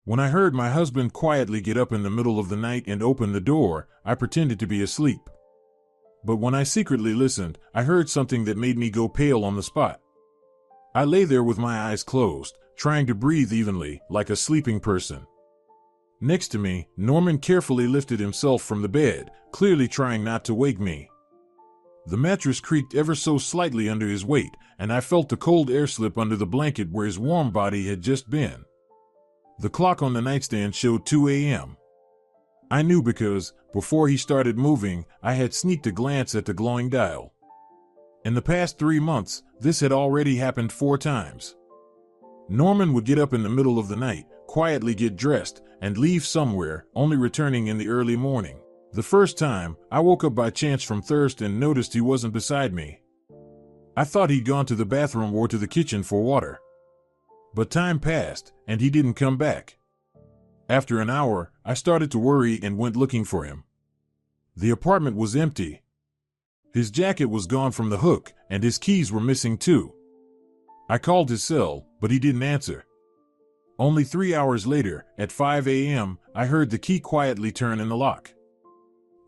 When I heard my husband quietly get up in the middle of the night and open the door, I pretended to be asleep. But when I secretly listened, I heard something that made me go pale on the spot. I lay there with my eyes closed, trying to breathe evenly, like a sleeping person. Next to me, Norman carefully lifted himself from the bed, clearly trying not to wake me. The mattress creaked ever so slightly under his weight, and I felt the cold air slip under the blanket where his warm body had just been. The clock on the nightstand showed 2 a.m. I knew because, before he started moving, I had sneaked a glance at the glowing dial. In the past 3 months, this had already happened 4 times. Norman would get up in the middle of the night, quietly get dressed, and leave somewhere, only returning in the early morning. The first time, I woke up by chance from thirst and noticed he wasn't beside me. I thought he'd gone to the bathroom or to the kitchen for water. But time passed, and he didn't come back. After an hour, I started to worry and went looking for him. The apartment was empty. His jacket was gone from the hook, and his keys were missing too. I called his cell, but he didn't answer. Only 3 hours later, at 5 a.m., I heard the key quietly turn in the lock.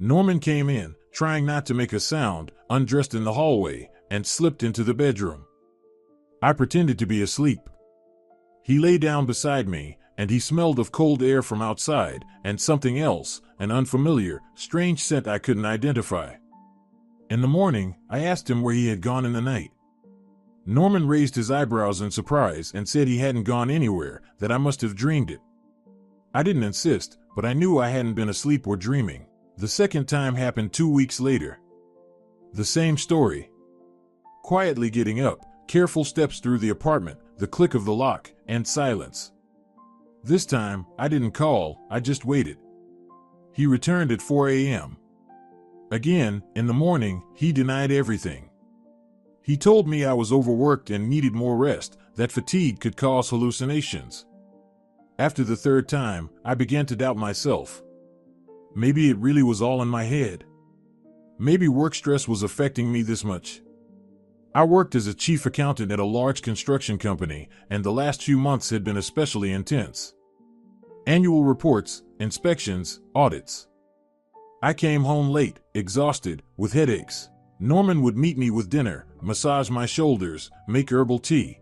Norman came in, trying not to make a sound, undressed in the hallway, and slipped into the bedroom. I pretended to be asleep. He lay down beside me, and he smelled of cold air from outside, and something else, an unfamiliar, strange scent I couldn't identify. In the morning, I asked him where he had gone in the night. Norman raised his eyebrows in surprise and said he hadn't gone anywhere, that I must have dreamed it. I didn't insist, but I knew I hadn't been asleep or dreaming. The second time happened 2 weeks later. The same story. Quietly getting up, careful steps through the apartment, the click of the lock, and silence. This time, I didn't call, I just waited. He returned at 4 a.m. Again, in the morning, he denied everything. He told me I was overworked and needed more rest, that fatigue could cause hallucinations. After the third time, I began to doubt myself. Maybe it really was all in my head. Maybe work stress was affecting me this much. I worked as a chief accountant at a large construction company, and the last few months had been especially intense. Annual reports, inspections, audits. I came home late, exhausted, with headaches. Norman would meet me with dinner, massage my shoulders, make herbal tea.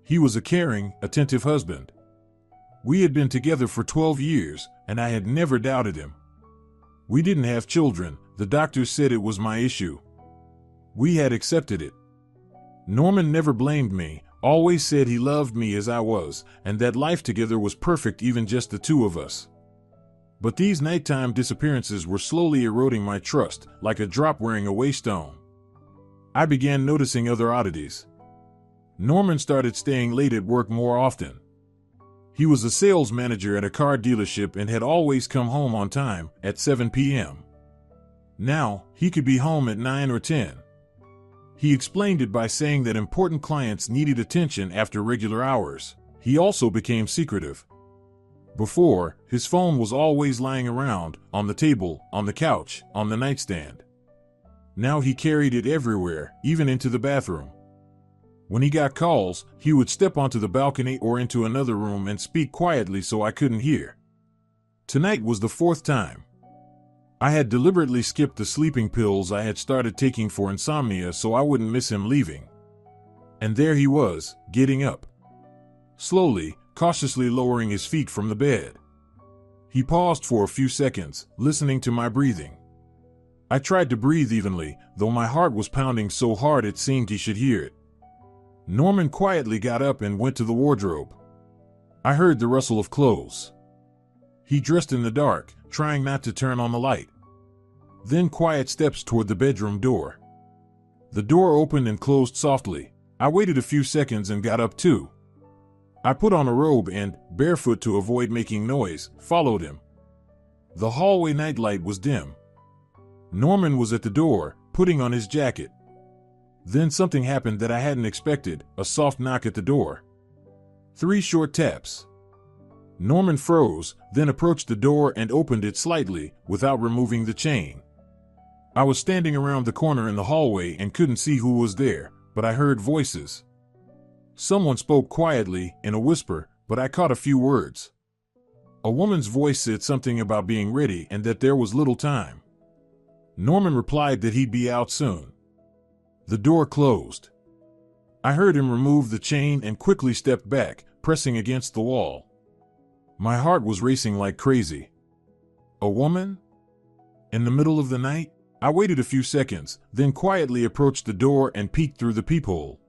He was a caring, attentive husband. We had been together for 12 years, and I had never doubted him. We didn't have children, the doctors said it was my issue. We had accepted it. Norman never blamed me, always said he loved me as I was, and that life together was perfect, even just the two of us. But these nighttime disappearances were slowly eroding my trust, like a drop wearing away stone. I began noticing other oddities. Norman started staying late at work more often. He was a sales manager at a car dealership and had always come home on time, at 7 p.m. Now, he could be home at 9 or 10. He explained it by saying that important clients needed attention after regular hours. He also became secretive. Before, his phone was always lying around, on the table, on the couch, on the nightstand. Now he carried it everywhere, even into the bathroom. When he got calls, he would step onto the balcony or into another room and speak quietly so I couldn't hear. Tonight was the 4th time. I had deliberately skipped the sleeping pills I had started taking for insomnia so I wouldn't miss him leaving. And there he was, getting up. Slowly, cautiously lowering his feet from the bed. He paused for a few seconds, listening to my breathing. I tried to breathe evenly, though my heart was pounding so hard it seemed he should hear it. Norman quietly got up and went to the wardrobe. I heard the rustle of clothes. He dressed in the dark, trying not to turn on the light. Then quiet steps toward the bedroom door. The door opened and closed softly. I waited a few seconds and got up too. I put on a robe and, barefoot to avoid making noise, followed him. The hallway nightlight was dim. Norman was at the door, putting on his jacket. Then something happened that I hadn't expected, a soft knock at the door. 3 short taps. Norman froze, then approached the door and opened it slightly, without removing the chain. I was standing around the corner in the hallway and couldn't see who was there, but I heard voices. Someone spoke quietly, in a whisper, but I caught a few words. A woman's voice said something about being ready and that there was little time. Norman replied that he'd be out soon. The door closed. I heard him remove the chain and quickly stepped back, pressing against the wall. My heart was racing like crazy. A woman? In the middle of the night? I waited a few seconds, then quietly approached the door and peeked through the peephole.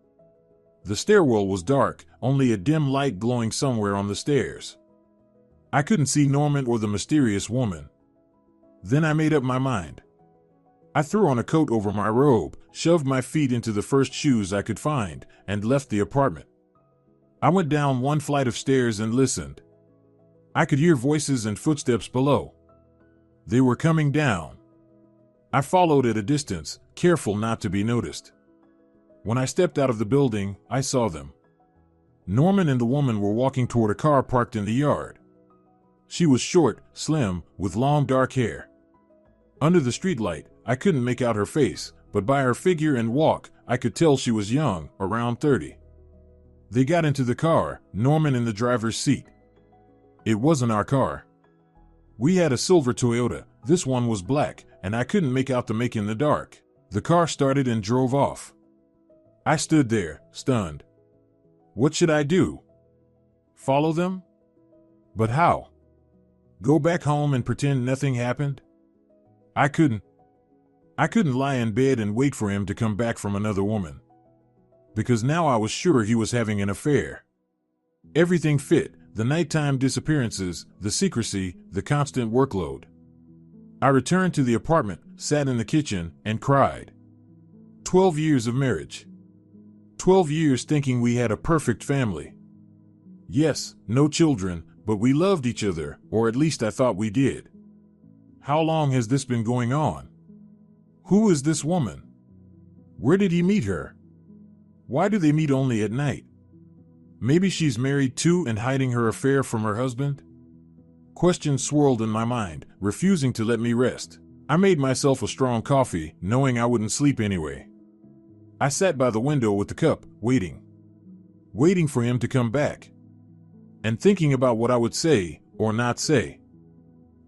The stairwell was dark, only a dim light glowing somewhere on the stairs. I couldn't see Norman or the mysterious woman. Then I made up my mind. I threw on a coat over my robe, shoved my feet into the first shoes I could find, and left the apartment. I went down one flight of stairs and listened. I could hear voices and footsteps below. They were coming down. I followed at a distance, careful not to be noticed. When I stepped out of the building, I saw them. Norman and the woman were walking toward a car parked in the yard. She was short, slim, with long dark hair. Under the streetlight, I couldn't make out her face, but by her figure and walk, I could tell she was young, around 30. They got into the car, Norman in the driver's seat. It wasn't our car. We had a silver Toyota, this one was black, and I couldn't make out the make in the dark. The car started and drove off. I stood there, stunned. What should I do? Follow them? But how? Go back home and pretend nothing happened? I couldn't lie in bed and wait for him to come back from another woman. Because now I was sure he was having an affair. Everything fit, the nighttime disappearances, the secrecy, the constant workload. I returned to the apartment, sat in the kitchen, and cried. 12 years of marriage. 12 years thinking we had a perfect family. Yes, no children, but we loved each other, or at least I thought we did. How long has this been going on? Who is this woman? Where did he meet her? Why do they meet only at night? Maybe she's married too and hiding her affair from her husband? Questions swirled in my mind, refusing to let me rest. I made myself a strong coffee, knowing I wouldn't sleep anyway. I sat by the window with the cup, waiting for him to come back, and thinking about what I would say or not say.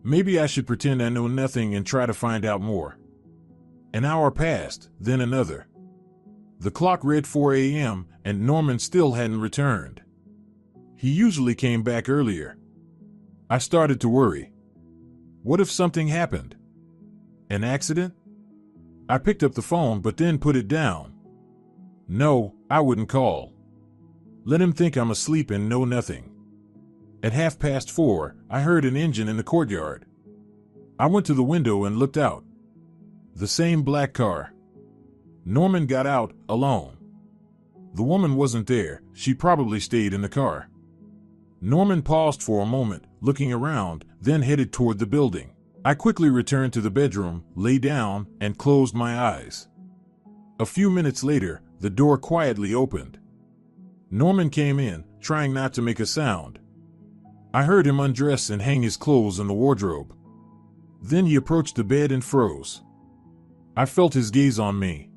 Maybe I should pretend I know nothing and try to find out more. An hour passed, then another. The clock read 4 a.m., and Norman still hadn't returned. He usually came back earlier. I started to worry. What if something happened? An accident? I picked up the phone but then put it down. No, I wouldn't call. Let him think I'm asleep and know nothing. At 4:30, I heard an engine in the courtyard. I went to the window and looked out. The same black car. Norman got out, alone. The woman wasn't there, she probably stayed in the car. Norman paused for a moment, looking around, then headed toward the building. I quickly returned to the bedroom, lay down, and closed my eyes. A few minutes later, the door quietly opened. Norman came in, trying not to make a sound. I heard him undress and hang his clothes in the wardrobe. Then he approached the bed and froze. I felt his gaze on me.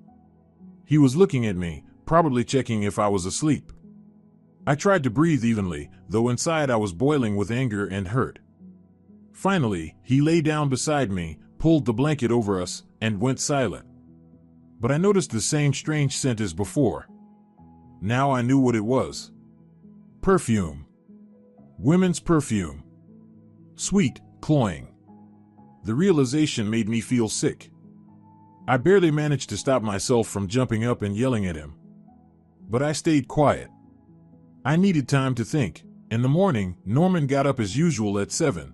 He was looking at me, probably checking if I was asleep. I tried to breathe evenly, though inside I was boiling with anger and hurt. Finally, he lay down beside me, pulled the blanket over us, and went silent. But I noticed the same strange scent as before. Now I knew what it was. Perfume. Women's perfume. Sweet, cloying. The realization made me feel sick. I barely managed to stop myself from jumping up and yelling at him. But I stayed quiet. I needed time to think. In the morning, Norman got up as usual at 7.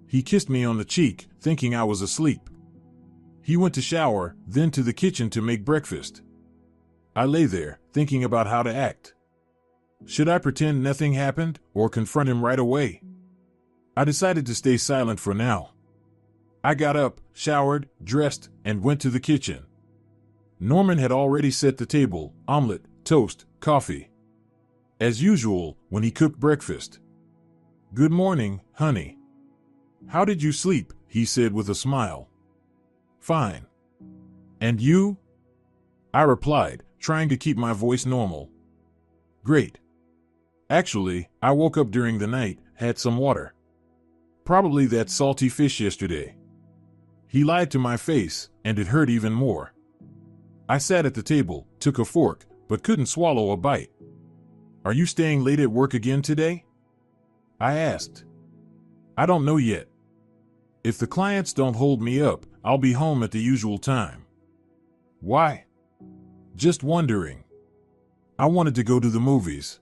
He kissed me on the cheek, thinking I was asleep. He went to shower, then to the kitchen to make breakfast. I lay there, thinking about how to act. Should I pretend nothing happened, or confront him right away? I decided to stay silent for now. I got up, showered, dressed, and went to the kitchen. Norman had already set the table, omelet, toast, coffee. As usual, when he cooked breakfast. "Good morning, honey. How did you sleep?" he said with a smile. "Fine. And you?" I replied, trying to keep my voice normal. "Great. Actually, I woke up during the night, had some water. Probably that salty fish yesterday. He lied to my face, and it hurt even more. I sat at the table, took a fork, but couldn't swallow a bite. Are you staying late at work again today? I asked. I don't know yet. If the clients don't hold me up, I'll be home at the usual time. Why? Just wondering. I wanted to go to the movies.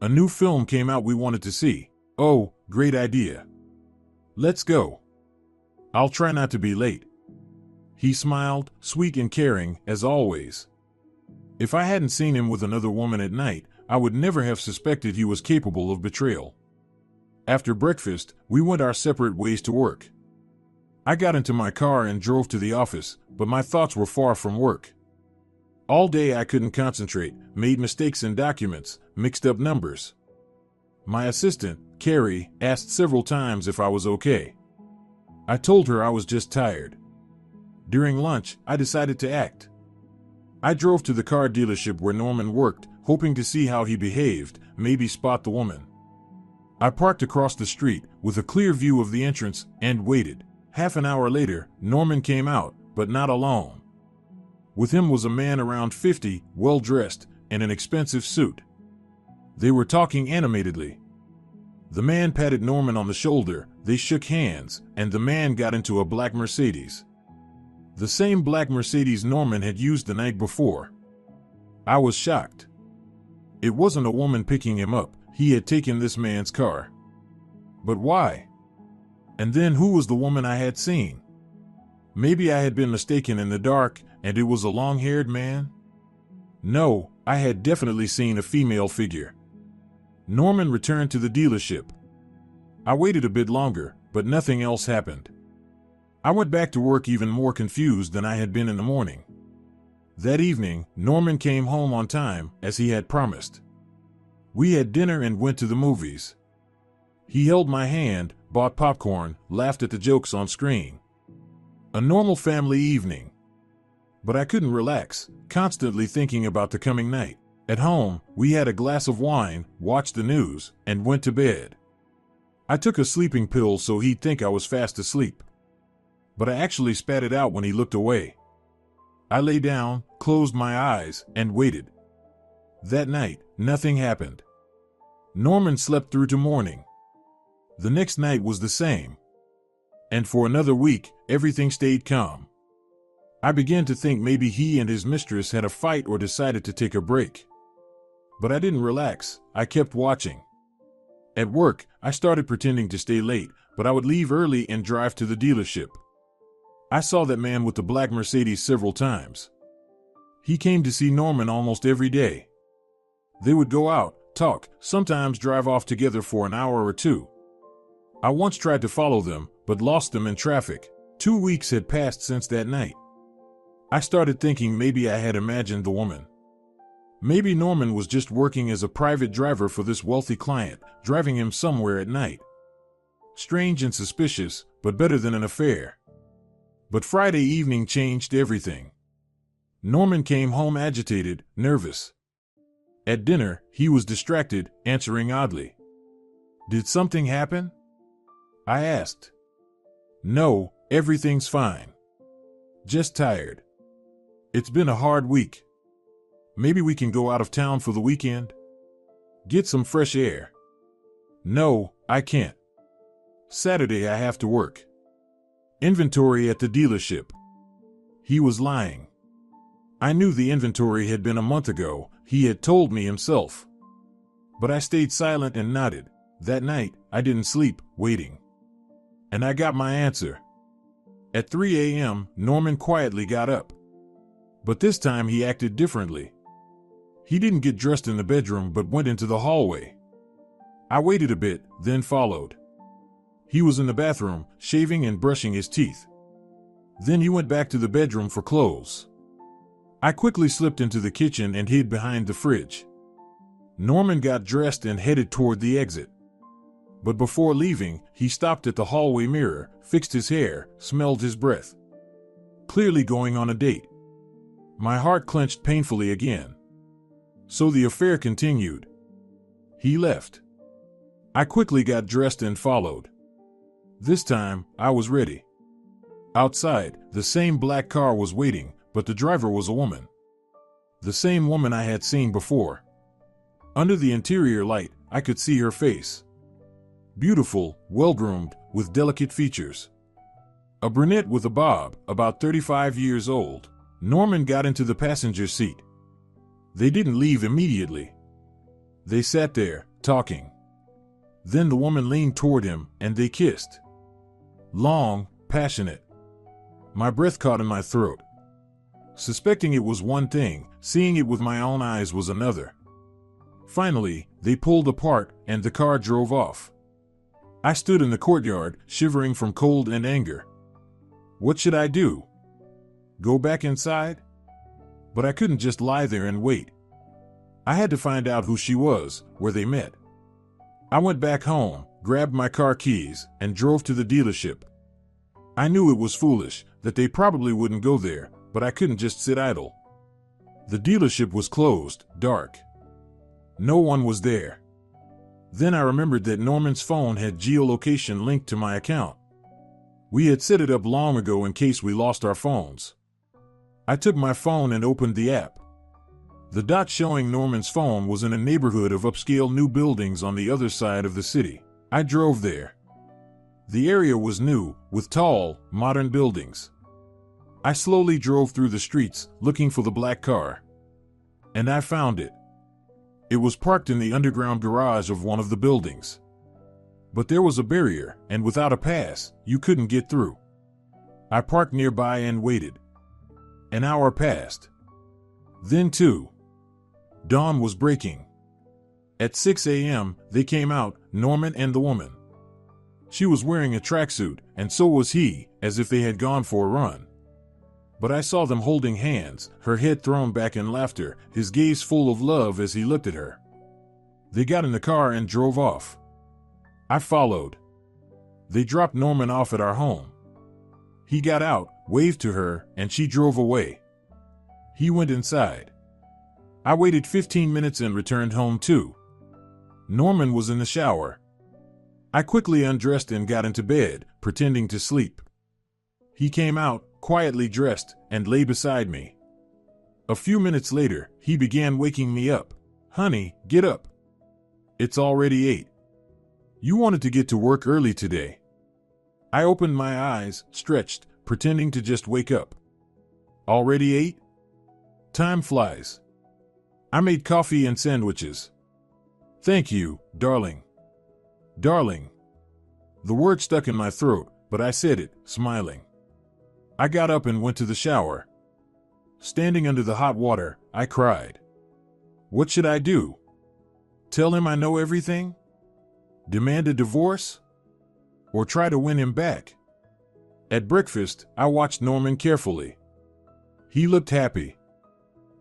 A new film came out we wanted to see. Oh, great idea. Let's go. I'll try not to be late. He smiled, sweet and caring, as always. If I hadn't seen him with another woman at night, I would never have suspected he was capable of betrayal. After breakfast, we went our separate ways to work. I got into my car and drove to the office, but my thoughts were far from work. All day I couldn't concentrate, made mistakes in documents, mixed up numbers. My assistant, Carrie, asked several times if I was okay. I told her I was just tired. During lunch, I decided to act. I drove to the car dealership where Norman worked, hoping to see how he behaved, maybe spot the woman. I parked across the street, with a clear view of the entrance, and waited. Half an hour later, Norman came out, but not alone. With him was a man around 50, well-dressed, in an expensive suit. They were talking animatedly. The man patted Norman on the shoulder, they shook hands, and the man got into a black Mercedes. The same black Mercedes Norman had used the night before. I was shocked. It wasn't a woman picking him up, he had taken this man's car. But why? And then who was the woman I had seen? Maybe I had been mistaken in the dark, and it was a long-haired man? No, I had definitely seen a female figure. Norman returned to the dealership. I waited a bit longer, but nothing else happened. I went back to work even more confused than I had been in the morning. That evening, Norman came home on time, as he had promised. We had dinner and went to the movies. He held my hand, bought popcorn, laughed at the jokes on screen. A normal family evening. But I couldn't relax, constantly thinking about the coming night. At home, we had a glass of wine, watched the news, and went to bed. I took a sleeping pill so he'd think I was fast asleep. But I actually spat it out when he looked away. I lay down, closed my eyes, and waited. That night, nothing happened. Norman slept through to morning. The next night was the same. And for another week, everything stayed calm. I began to think maybe he and his mistress had a fight or decided to take a break. But I didn't relax, I kept watching. At work, I started pretending to stay late, but I would leave early and drive to the dealership. I saw that man with the black Mercedes several times. He came to see Norman almost every day. They would go out, talk, sometimes drive off together for an hour or two. I once tried to follow them, but lost them in traffic. 2 weeks had passed since that night. I started thinking maybe I had imagined the woman. Maybe Norman was just working as a private driver for this wealthy client, driving him somewhere at night. Strange and suspicious, but better than an affair. But Friday evening changed everything. Norman came home agitated, nervous. At dinner, he was distracted, answering oddly. Did something happen? I asked. No, everything's fine. Just tired. It's been a hard week. Maybe we can go out of town for the weekend? Get some fresh air. No, I can't. Saturday I have to work. Inventory at the dealership. He was lying. I knew the inventory had been a month ago, he had told me himself. But I stayed silent and nodded. That night, I didn't sleep, waiting. And I got my answer. At 3 a.m., Norman quietly got up. But this time he acted differently. He didn't get dressed in the bedroom but went into the hallway. I waited a bit, then followed. He was in the bathroom, shaving and brushing his teeth. Then he went back to the bedroom for clothes. I quickly slipped into the kitchen and hid behind the fridge. Norman got dressed and headed toward the exit. But before leaving, he stopped at the hallway mirror, fixed his hair, smelled his breath. Clearly going on a date. My heart clenched painfully again. So the affair continued. He left. I quickly got dressed and followed. This time, I was ready. Outside, the same black car was waiting, but the driver was a woman. The same woman I had seen before. Under the interior light, I could see her face. Beautiful, well-groomed, with delicate features. A brunette with a bob, about 35 years old. Norman got into the passenger seat. They didn't leave immediately. They sat there, talking. Then the woman leaned toward him, and they kissed. Long, passionate. My breath caught in my throat. Suspecting it was one thing, seeing it with my own eyes was another. Finally, they pulled apart, and the car drove off. I stood in the courtyard, shivering from cold and anger. What should I do? Go back inside? But I couldn't just lie there and wait. I had to find out who she was, where they met. I went back home, grabbed my car keys, and drove to the dealership. I knew it was foolish, that they probably wouldn't go there, but I couldn't just sit idle. The dealership was closed, dark. No one was there. Then I remembered that Norman's phone had geolocation linked to my account. We had set it up long ago in case we lost our phones. I took my phone and opened the app. The dot showing Norman's phone was in a neighborhood of upscale new buildings on the other side of the city. I drove there. The area was new, with tall, modern buildings. I slowly drove through the streets, looking for the black car. And I found it. It was parked in the underground garage of one of the buildings. But there was a barrier, and without a pass, you couldn't get through. I parked nearby and waited. An hour passed. Then 2. Dawn was breaking. At 6 a.m., they came out, Norman and the woman. She was wearing a tracksuit, and so was he, as if they had gone for a run. But I saw them holding hands, her head thrown back in laughter, his gaze full of love as he looked at her. They got in the car and drove off. I followed. They dropped Norman off at our home. He got out, waved to her, and she drove away. He went inside. I waited 15 minutes and returned home too. Norman was in the shower. I quickly undressed and got into bed, pretending to sleep. He came out, quietly dressed, and lay beside me. A few minutes later, he began waking me up. Honey, get up. It's already 8. You wanted to get to work early today. I opened my eyes, stretched, pretending to just wake up. Already 8? Time flies. I made coffee and sandwiches. Thank you, darling. Darling. The word stuck in my throat, but I said it, smiling. I got up and went to the shower. Standing under the hot water, I cried. What should I do? Tell him I know everything? Demand a divorce? Or try to win him back? At breakfast, I watched Norman carefully. He looked happy.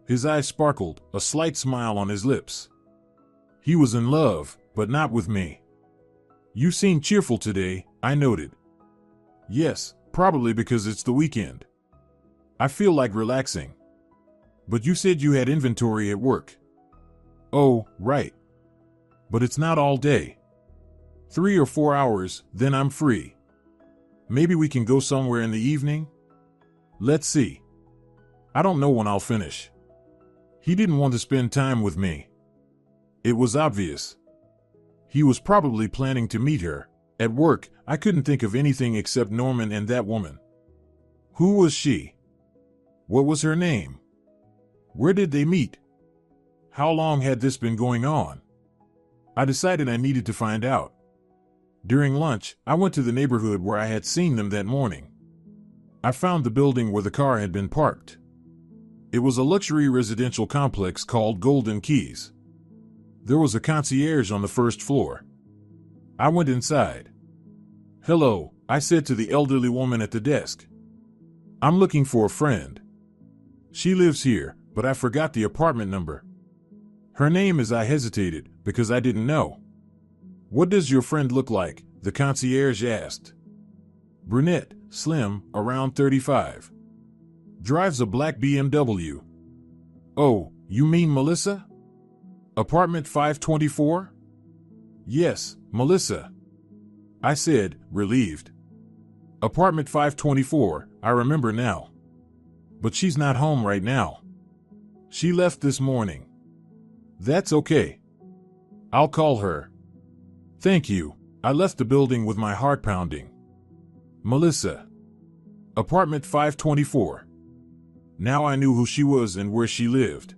His eyes sparkled, a slight smile on his lips. He was in love, but not with me. You seem cheerful today, I noted. Yes, probably because it's the weekend. I feel like relaxing. But you said you had inventory at work. Oh, right. But it's not all day. 3 or 4 hours, then I'm free. Maybe we can go somewhere in the evening? Let's see. I don't know when I'll finish. He didn't want to spend time with me. It was obvious. He was probably planning to meet her. At work, I couldn't think of anything except Norman and that woman. Who was she? What was her name? Where did they meet? How long had this been going on? I decided I needed to find out. During lunch, I went to the neighborhood where I had seen them that morning. I found the building where the car had been parked. It was a luxury residential complex called Golden Keys. There was a concierge on the first floor. I went inside. Hello, I said to the elderly woman at the desk. I'm looking for a friend. She lives here, but I forgot the apartment number. Her name is I hesitated, because I didn't know. What does your friend look like? The concierge asked. Brunette, slim, around 35. Drives a black BMW. Oh, you mean Melissa? Apartment 524? Yes, Melissa. I said, relieved. Apartment 524, I remember now. But she's not home right now. She left this morning. That's okay. I'll call her. Thank you. I left the building with my heart pounding. Melissa. Apartment 524. Now I knew who she was and where she lived.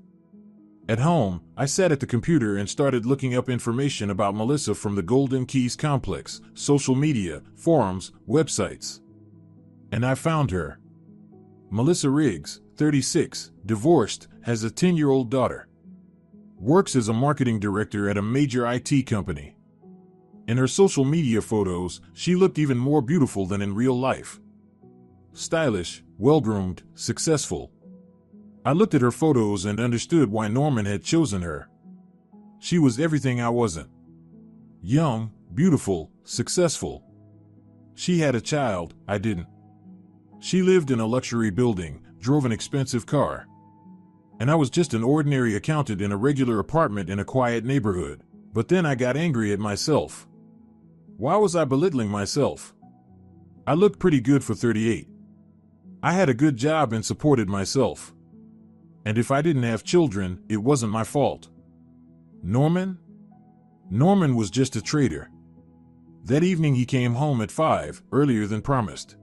At home, I sat at the computer and started looking up information about Melissa from the Golden Keys complex, social media, forums, websites. And I found her. Melissa Riggs, 36, divorced, has a 10-year-old daughter. Works as a marketing director at a major IT company. In her social media photos, she looked even more beautiful than in real life. Stylish, well-groomed, successful. I looked at her photos and understood why Norman had chosen her. She was everything I wasn't. Young, beautiful, successful. She had a child, I didn't. She lived in a luxury building, drove an expensive car. And I was just an ordinary accountant in a regular apartment in a quiet neighborhood. But then I got angry at myself. Why was I belittling myself? I looked pretty good for 38. I had a good job and supported myself. And if I didn't have children, it wasn't my fault. Norman? Norman was just a traitor. That evening he came home at 5, earlier than promised.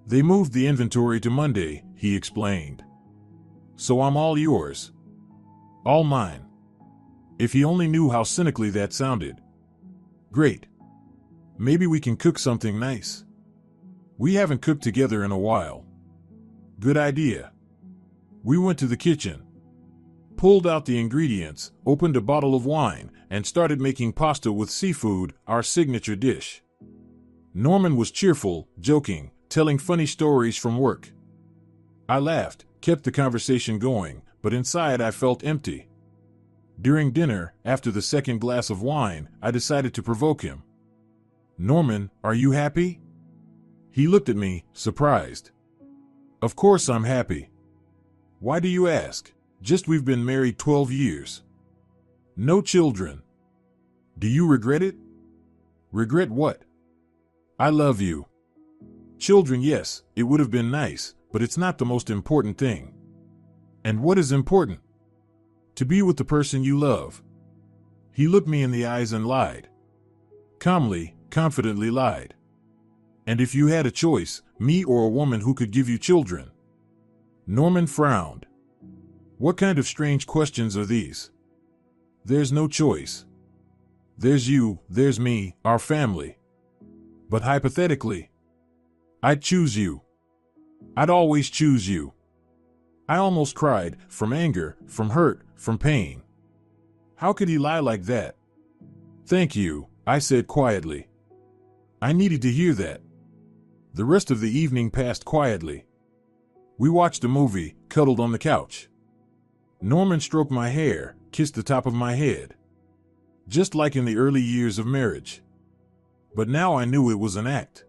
They moved the inventory to Monday, he explained. So I'm all yours. All mine. If he only knew how cynically that sounded. Great. Maybe we can cook something nice. We haven't cooked together in a while. Good idea. We went to the kitchen, pulled out the ingredients, opened a bottle of wine, and started making pasta with seafood, our signature dish. Norman was cheerful, joking, telling funny stories from work. I laughed, kept the conversation going, but inside I felt empty. During dinner, after the second glass of wine, I decided to provoke him. Norman, are you happy? He looked at me, surprised. Of course I'm happy. Why do you ask? Just we've been married 12 years. No children. Do you regret it? Regret what? I love you. Children, yes, it would have been nice, but it's not the most important thing. And what is important? To be with the person you love. He looked me in the eyes and lied. Calmly, confidently lied. And if you had a choice, me or a woman who could give you children? Norman frowned. What kind of strange questions are these? There's no choice. There's you, there's me, our family. But hypothetically, I'd choose you. I'd always choose you. I almost cried, from anger, from hurt, from pain. How could he lie like that? Thank you, I said quietly. I needed to hear that. The rest of the evening passed quietly. We watched a movie, cuddled on the couch. Norman stroked my hair, kissed the top of my head. Just like in the early years of marriage. But now I knew it was an act.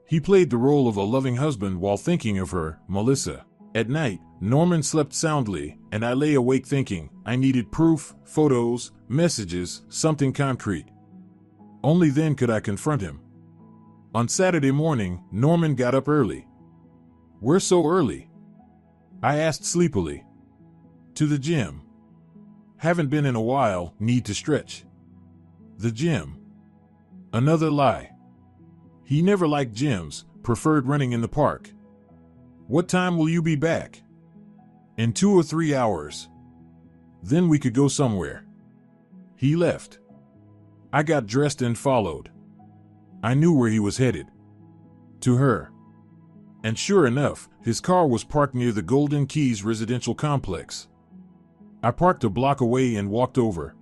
He played the role of a loving husband while thinking of her, Melissa. At night, Norman slept soundly, and I lay awake thinking I needed proof, photos, messages, something concrete. Only then could I confront him. On Saturday morning, Norman got up early. Where so early? I asked sleepily. To the gym. Haven't been in a while, need to stretch. The gym. Another lie. He never liked gyms, preferred running in the park. What time will you be back? In 2 or 3 hours. Then we could go somewhere. He left. I got dressed and followed. I knew where he was headed. To her. And sure enough, his car was parked near the Golden Keys residential complex. I parked a block away and walked over.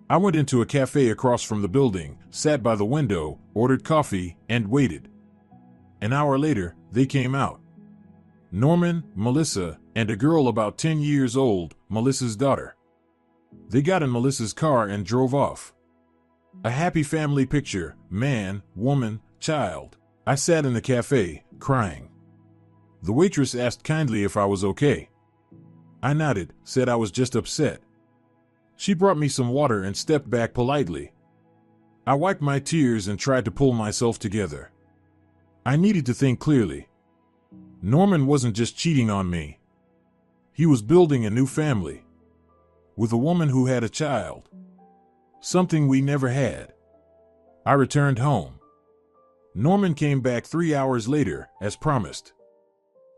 I went into a cafe across from the building, sat by the window, ordered coffee, and waited. An hour later, they came out. Norman, Melissa, and a girl about 10 years old, Melissa's daughter. They got in Melissa's car and drove off. A happy family picture, man, woman, child. I sat in the cafe, crying. The waitress asked kindly if I was okay. I nodded, said I was just upset. She brought me some water and stepped back politely. I wiped my tears and tried to pull myself together. I needed to think clearly. Norman wasn't just cheating on me. He was building a new family. With a woman who had a child. Something we never had. I returned home. Norman came back 3 hours later, as promised.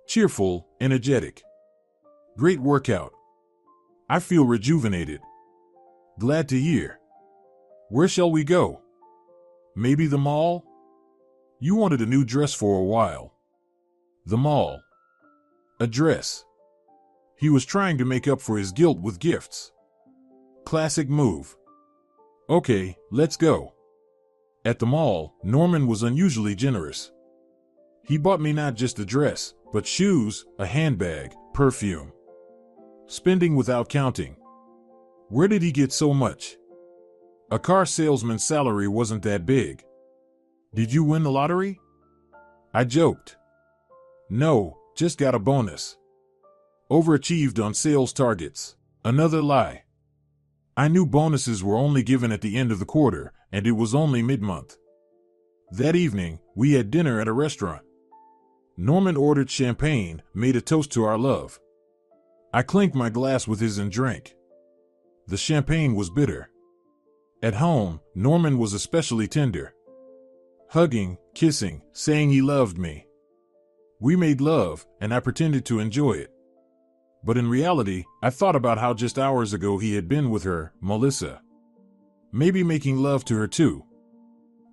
Cheerful, energetic. Great workout. I feel rejuvenated. Glad to hear. Where shall we go? Maybe the mall? You wanted a new dress for a while. The mall. A dress. He was trying to make up for his guilt with gifts. Classic move. Okay, let's go. At the mall, Norman was unusually generous. He bought me not just a dress, but shoes, a handbag, perfume. Spending without counting. Where did he get so much? A car salesman's salary wasn't that big. Did you win the lottery? I joked. No, just got a bonus. Overachieved on sales targets. Another lie. I knew bonuses were only given at the end of the quarter, and it was only mid-month. That evening, we had dinner at a restaurant. Norman ordered champagne, made a toast to our love. I clinked my glass with his and drank. The champagne was bitter. At home, Norman was especially tender. Hugging, kissing, saying he loved me. We made love, and I pretended to enjoy it. But in reality, I thought about how just hours ago he had been with her, Melissa. Maybe making love to her too.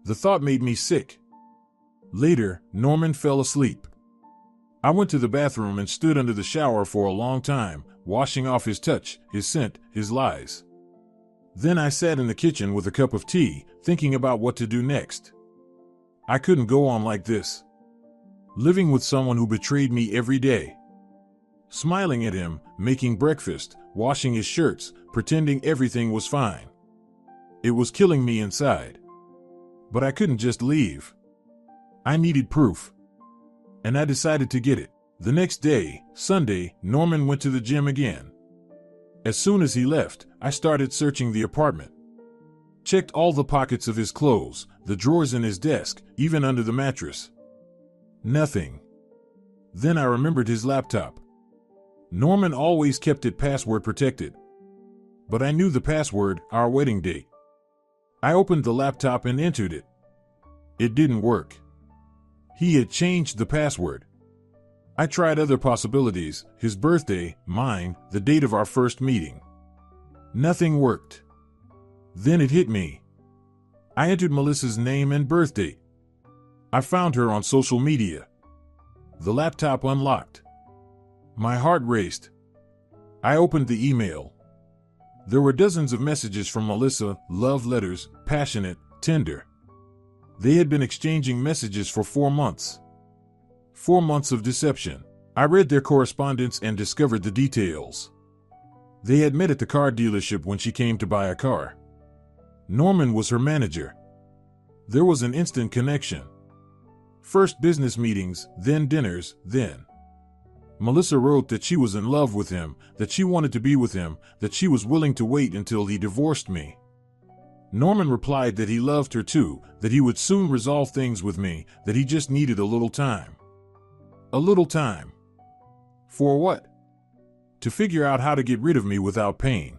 The thought made me sick. Later, Norman fell asleep. I went to the bathroom and stood under the shower for a long time, washing off his touch, his scent, his lies. Then I sat in the kitchen with a cup of tea, thinking about what to do next. I couldn't go on like this. Living with someone who betrayed me every day. Smiling at him, making breakfast, washing his shirts, pretending everything was fine. It was killing me inside. But I couldn't just leave. I needed proof. And I decided to get it. The next day, Sunday, Norman went to the gym again. As soon as he left, I started searching the apartment. Checked all the pockets of his clothes, the drawers in his desk, even under the mattress. Nothing. Then I remembered his laptop. Norman always kept it password protected. But I knew the password, our wedding date. I opened the laptop and entered it. It didn't work. He had changed the password. I tried other possibilities, his birthday, mine, the date of our first meeting. Nothing worked. Then it hit me. I entered Melissa's name and birth date. I found her on social media. The laptop unlocked. My heart raced. I opened the email. There were dozens of messages from Melissa, love letters, passionate, tender. They had been exchanging messages for 4 months. 4 months of deception. I read their correspondence and discovered the details. They had met at the car dealership when she came to buy a car. Norman was her manager. There was an instant connection. First business meetings, then dinners, then. Melissa wrote that she was in love with him, that she wanted to be with him, that she was willing to wait until he divorced me. Norman replied that he loved her too, that he would soon resolve things with me, that he just needed a little time. A little time. For what? To figure out how to get rid of me without pain.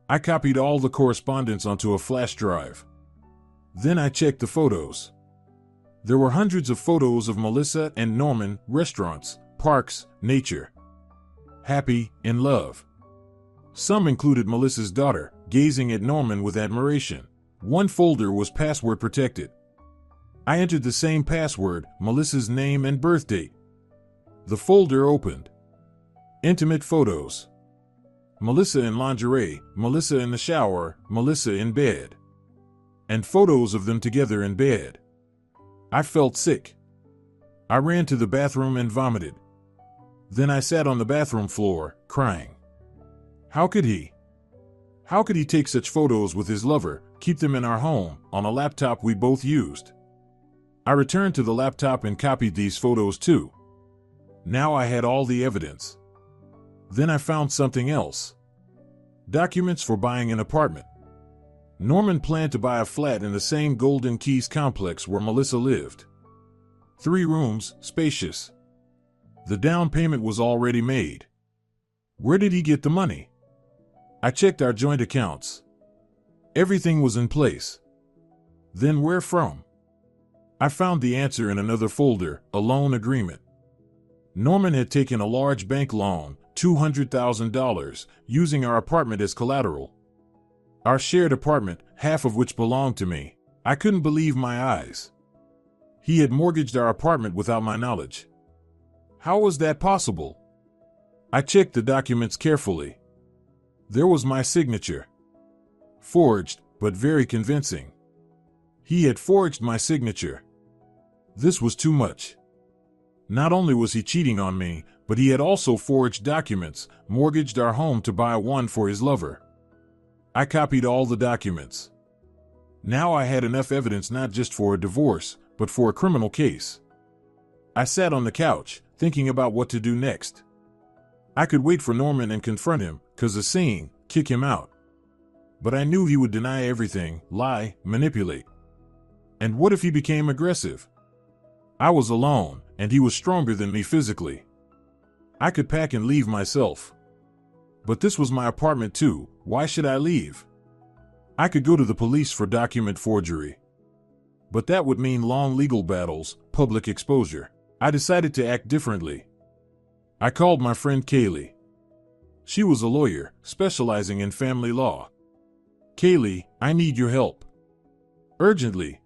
I copied all the correspondence onto a flash drive. Then I checked the photos. There were hundreds of photos of Melissa and Norman, restaurants, parks, nature. Happy, in love. Some included Melissa's daughter, gazing at Norman with admiration. One folder was password protected. I entered the same password, Melissa's name and birth date. The folder opened. Intimate photos. Melissa in lingerie, Melissa in the shower, Melissa in bed. And photos of them together in bed. I felt sick. I ran to the bathroom and vomited. Then I sat on the bathroom floor, crying. How could he? How could he take such photos with his lover, keep them in our home, on a laptop we both used? I returned to the laptop and copied these photos too. Now I had all the evidence. Then I found something else. Documents for buying an apartment. Norman planned to buy a flat in the same Golden Keys complex where Melissa lived. 3 rooms, spacious. The down payment was already made. Where did he get the money? I checked our joint accounts. Everything was in place. Then where from? I found the answer in another folder, a loan agreement. Norman had taken a large bank loan, $200,000, using our apartment as collateral. Our shared apartment, half of which belonged to me. I couldn't believe my eyes. He had mortgaged our apartment without my knowledge. How was that possible? I checked the documents carefully. There was my signature. Forged, but very convincing. He had forged my signature. This was too much. Not only was he cheating on me, but he had also forged documents, mortgaged our home to buy one for his lover. I copied all the documents. Now I had enough evidence not just for a divorce, but for a criminal case. I sat on the couch, thinking about what to do next. I could wait for Norman and confront him, 'cause the saying, kick him out. But I knew he would deny everything, lie, manipulate. And what if he became aggressive? I was alone, and he was stronger than me physically. I could pack and leave myself. But this was my apartment too. Why should I leave? I could go to the police for document forgery. But that would mean long legal battles, public exposure. I decided to act differently. I called my friend Kaylee. She was a lawyer, specializing in family law. Kaylee, I need your help. Urgently.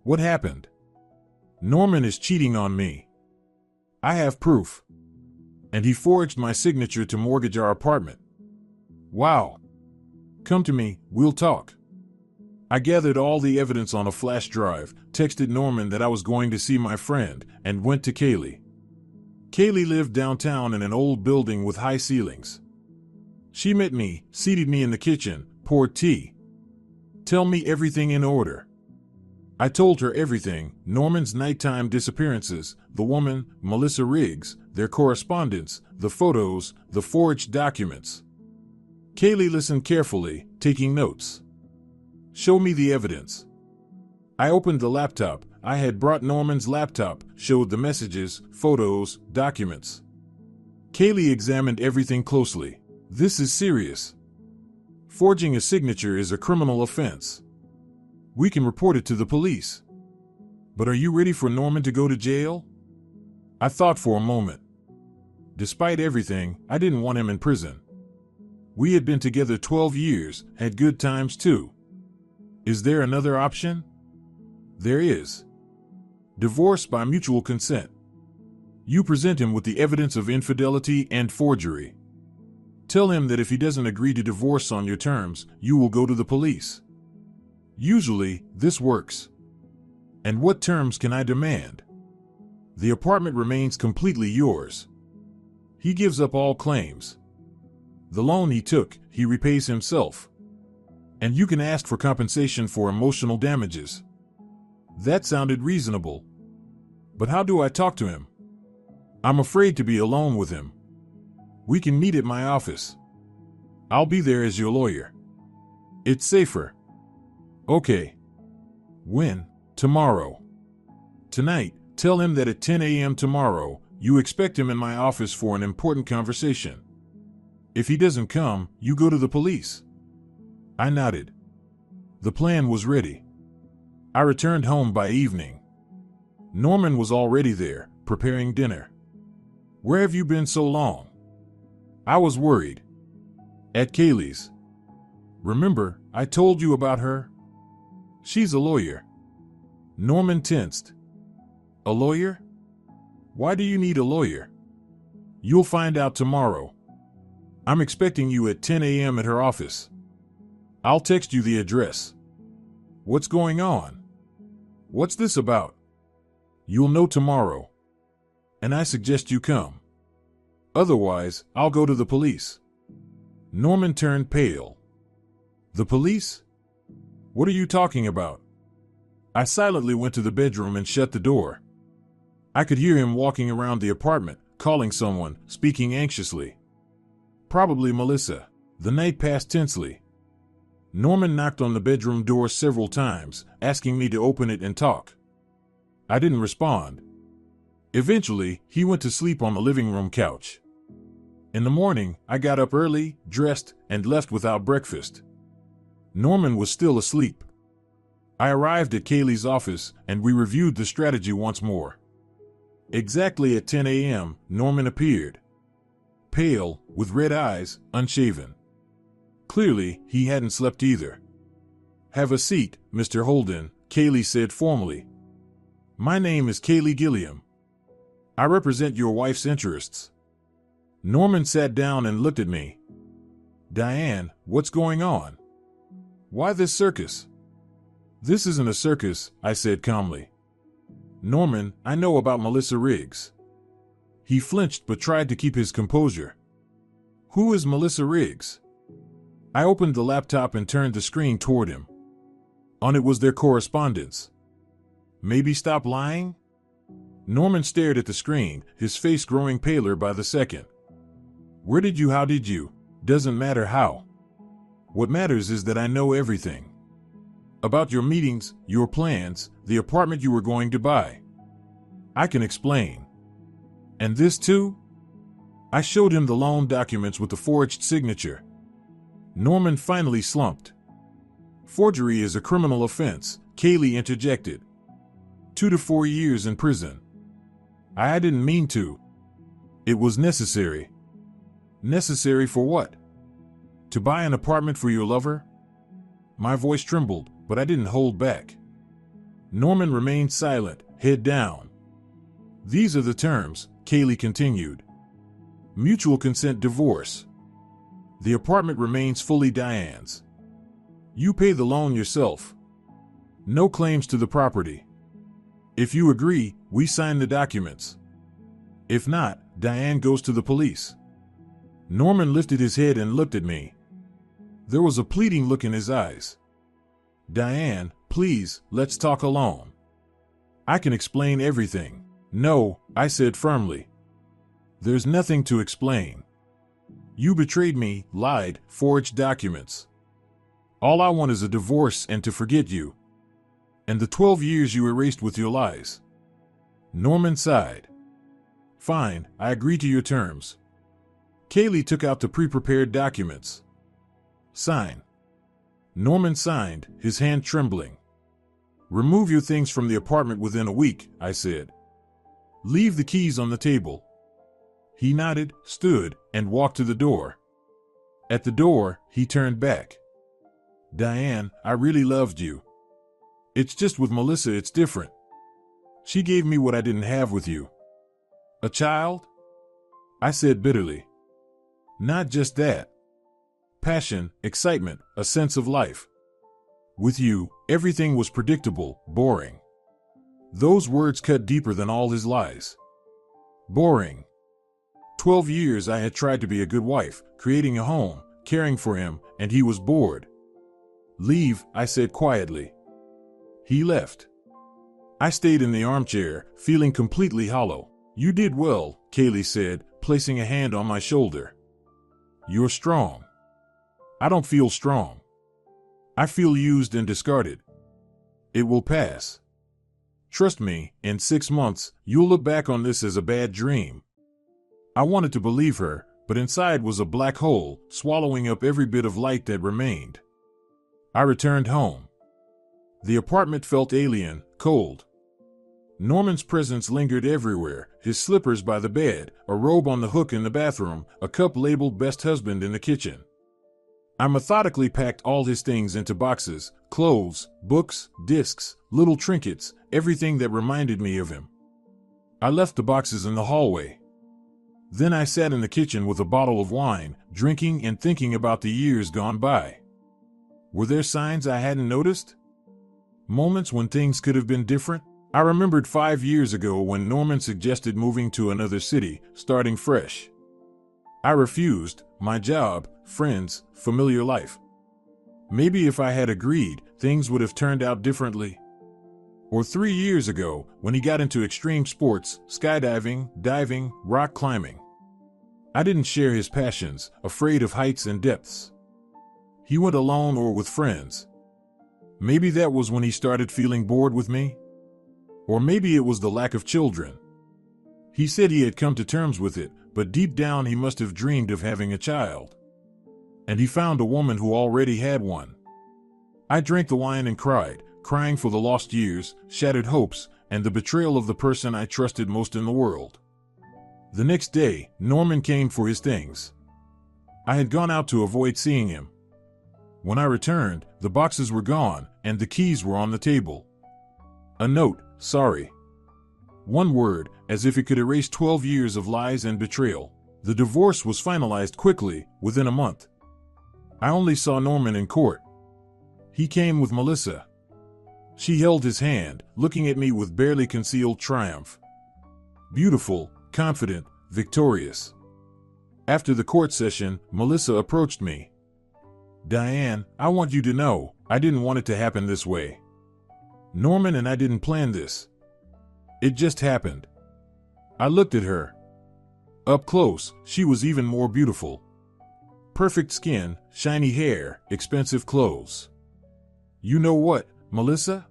What happened? Norman is cheating on me. I have proof. And he forged my signature to mortgage our apartment. Wow. Come to me, we'll talk. I gathered all the evidence on a flash drive, texted Norman that I was going to see my friend, and went to Kaylee. Kaylee lived downtown in an old building with high ceilings. She met me, seated me in the kitchen, poured tea. Tell me everything in order. I told her everything, Norman's nighttime disappearances, the woman, Melissa Riggs, their correspondence, the photos, the forged documents. Kaylee listened carefully, taking notes. Show me the evidence. I opened the laptop. I had brought Norman's laptop, showed the messages, photos, documents. Kaylee examined everything closely. This is serious. Forging a signature is a criminal offense. We can report it to the police. But are you ready for Norman to go to jail? I thought for a moment. Despite everything, I didn't want him in prison. We had been together 12 years, had good times too. Is there another option? There is. Divorce by mutual consent. You present him with the evidence of infidelity and forgery. Tell him that if he doesn't agree to divorce on your terms, you will go to the police. Usually, this works. And what terms can I demand? The apartment remains completely yours. He gives up all claims. The loan he took, he repays himself. And you can ask for compensation for emotional damages. That sounded reasonable. But how do I talk to him? I'm afraid to be alone with him. We can meet at my office. I'll be there as your lawyer. It's safer. Okay. When? Tomorrow. Tonight, tell him that at 10 a.m. tomorrow, you expect him in my office for an important conversation. If he doesn't come, you go to the police. I nodded. The plan was ready. I returned home by evening. Norman was already there, preparing dinner. Where have you been so long? I was worried. At Kaylee's. Remember, I told you about her? She's a lawyer. Norman tensed. A lawyer? Why do you need a lawyer? You'll find out tomorrow. I'm expecting you at 10 a.m. at her office. I'll text you the address. What's going on? What's this about? You'll know tomorrow. And I suggest you come. Otherwise, I'll go to the police. Norman turned pale. The police? What are you talking about? I silently went to the bedroom and shut the door. I could hear him walking around the apartment, calling someone, speaking anxiously. Probably Melissa. The night passed tensely. Norman knocked on the bedroom door several times, asking me to open it and talk. I didn't respond. Eventually, he went to sleep on the living room couch. In the morning, I got up early, dressed, and left without breakfast. Norman was still asleep. I arrived at Kaylee's office, and we reviewed the strategy once more. Exactly at 10 a.m., Norman appeared. Pale, with red eyes, unshaven. Clearly, he hadn't slept either. "Have a seat, Mr. Holden," Kaylee said formally. "My name is Kaylee Gilliam. I represent your wife's interests." Norman sat down and looked at me. "Diane, what's going on? Why this circus?" "This isn't a circus," I said calmly. "Norman, I know about Melissa Riggs." He flinched but tried to keep his composure. "Who is Melissa Riggs?" I opened the laptop and turned the screen toward him. On it was their correspondence. "Maybe stop lying?" Norman stared at the screen, his face growing paler by the second. How did you? Doesn't matter how. What matters is that I know everything. About your meetings, your plans, the apartment you were going to buy. I can explain. And this too?" I showed him the loan documents with the forged signature. Norman finally slumped. "Forgery is a criminal offense," Kaylee interjected. 2 to 4 years in prison. I didn't mean to. It was necessary. Necessary for what? To buy an apartment for your lover? My voice trembled, but I didn't hold back. Norman remained silent, head down. "These are the terms," Kaylee continued. "Mutual consent divorce. The apartment remains fully Diane's. You pay the loan yourself. No claims to the property. If you agree, we sign the documents. If not, Diane goes to the police." Norman lifted his head and looked at me. There was a pleading look in his eyes. "Diane, please, let's talk alone. I can explain everything." "No," I said firmly. "There's nothing to explain. You betrayed me, lied, forged documents. All I want is a divorce and to forget you. And the 12 years you erased with your lies." Norman sighed. "Fine, I agree to your terms." Kaylee took out the pre-prepared documents. "Sign." Norman signed, his hand trembling. "Remove your things from the apartment within a week," I said. "Leave the keys on the table." He nodded, stood, and walked to the door. At the door, he turned back. "Diane, I really loved you. It's just with Melissa it's different. She gave me what I didn't have with you." "A child?" I said bitterly. "Not just that. Passion, excitement, a sense of life. With you, everything was predictable, boring." Those words cut deeper than all his lies. Boring. 12 years I had tried to be a good wife, creating a home, caring for him, and he was bored. "Leave," I said quietly. He left. I stayed in the armchair, feeling completely hollow. "You did well," Kaylee said, placing a hand on my shoulder. "You're strong." "I don't feel strong. I feel used and discarded. It will pass. Trust me, in 6 months, you'll look back on this as a bad dream." I wanted to believe her, but inside was a black hole, swallowing up every bit of light that remained. I returned home. The apartment felt alien, cold. Norman's presence lingered everywhere, his slippers by the bed, a robe on the hook in the bathroom, a cup labeled "Best Husband" in the kitchen. I methodically packed all his things into boxes, clothes, books, discs, little trinkets, everything that reminded me of him. I left the boxes in the hallway. Then I sat in the kitchen with a bottle of wine, drinking and thinking about the years gone by. Were there signs I hadn't noticed? Moments when things could have been different? I remembered 5 years ago when Norman suggested moving to another city, starting fresh. I refused. My job, friends, familiar life. Maybe if I had agreed, things would have turned out differently. Or 3 years ago, when he got into extreme sports, skydiving, diving, rock climbing. I didn't share his passions, afraid of heights and depths. He went alone or with friends. Maybe that was when he started feeling bored with me? Or maybe it was the lack of children. He said he had come to terms with it, but deep down he must have dreamed of having a child. And he found a woman who already had one. I drank the wine and cried, crying for the lost years, shattered hopes, and the betrayal of the person I trusted most in the world. The next day, Norman came for his things. I had gone out to avoid seeing him. When I returned, the boxes were gone, and the keys were on the table. A note, sorry. One word, as if it could erase 12 years of lies and betrayal. The divorce was finalized quickly, within a month. I only saw Norman in court. He came with Melissa. She held his hand, looking at me with barely concealed triumph. Beautiful, confident, victorious. After the court session, Melissa approached me. Diane, I want you to know, I didn't want it to happen this way. Norman and I didn't plan this. It just happened. I looked at her. Up close, she was even more beautiful. Perfect skin, shiny hair, expensive clothes. You know what, Melissa?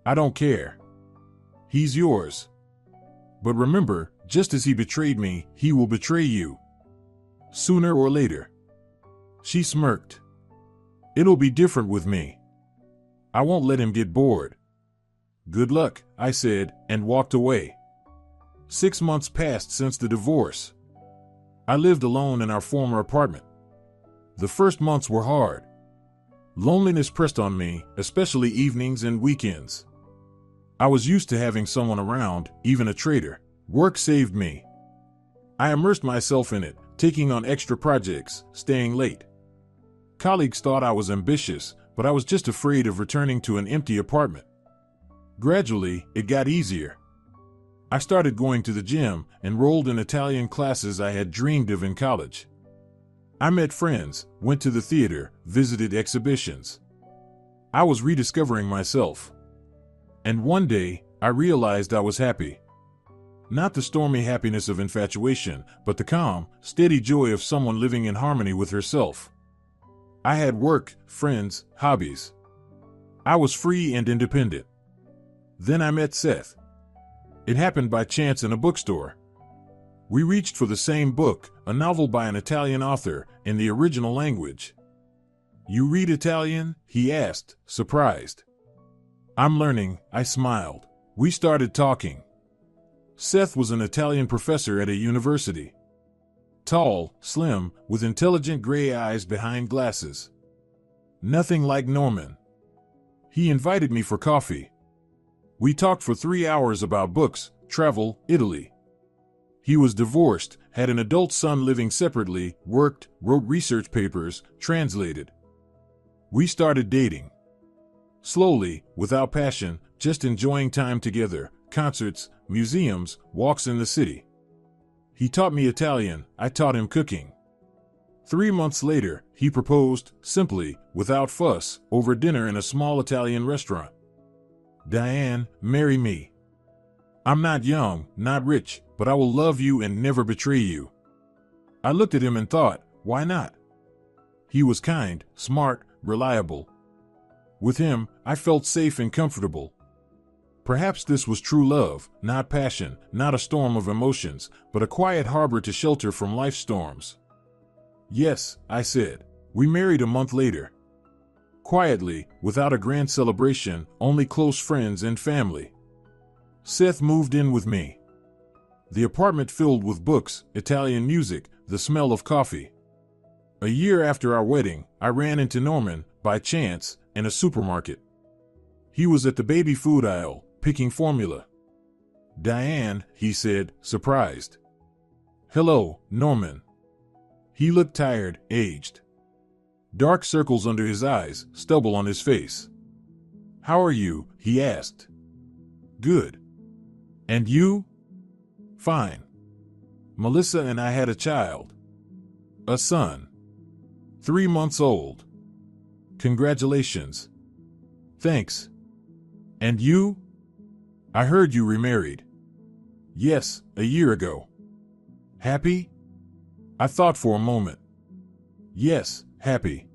I don't care. He's yours. But remember, just as he betrayed me, he will betray you. Sooner or later. She smirked. It'll be different with me. I won't let him get bored. Good luck, I said, and walked away. 6 months passed since the divorce. I lived alone in our former apartment. The first months were hard. Loneliness pressed on me, especially evenings and weekends. I was used to having someone around, even a traitor. Work saved me. I immersed myself in it, taking on extra projects, staying late. Colleagues thought I was ambitious, but I was just afraid of returning to an empty apartment. Gradually, it got easier. I started going to the gym, enrolled in Italian classes I had dreamed of in college. I met friends, went to the theater, visited exhibitions. I was rediscovering myself. And one day, I realized I was happy. Not the stormy happiness of infatuation, but the calm, steady joy of someone living in harmony with herself. I had work, friends, hobbies. I was free and independent. Then I met Seth. It happened by chance in a bookstore. We reached for the same book, a novel by an Italian author, in the original language. You read Italian? He asked, surprised. I'm learning, I smiled. We started talking. Seth was an Italian professor at a university. Tall, slim, with intelligent gray eyes behind glasses. Nothing like Norman. He invited me for coffee. We talked for 3 hours about books, travel, Italy. He was divorced, had an adult son living separately, worked, wrote research papers, translated. We started dating. Slowly, without passion, just enjoying time together, concerts, museums, walks in the city. He taught me Italian, I taught him cooking. 3 months later, he proposed, simply, without fuss, over dinner in a small Italian restaurant. Diane, marry me. I'm not young, not rich, but I will love you and never betray you. I looked at him and thought, why not? He was kind, smart, reliable. With him, I felt safe and comfortable. Perhaps this was true love, not passion, not a storm of emotions, but a quiet harbor to shelter from life's storms. Yes, I said. We married a month later. Quietly, without a grand celebration, only close friends and family. Seth moved in with me. The apartment filled with books, Italian music, the smell of coffee. A year after our wedding, I ran into Norman, by chance, in a supermarket. He was at the baby food aisle, picking formula. Diane, he said, surprised. Hello, Norman. He looked tired, aged. Dark circles under his eyes, stubble on his face. How are you? He asked. Good. And you? Fine. Melissa and I had a child. A son. 3 months old. Congratulations. Thanks. And you? I heard you remarried. Yes, a year ago. Happy? I thought for a moment. Yes, happy.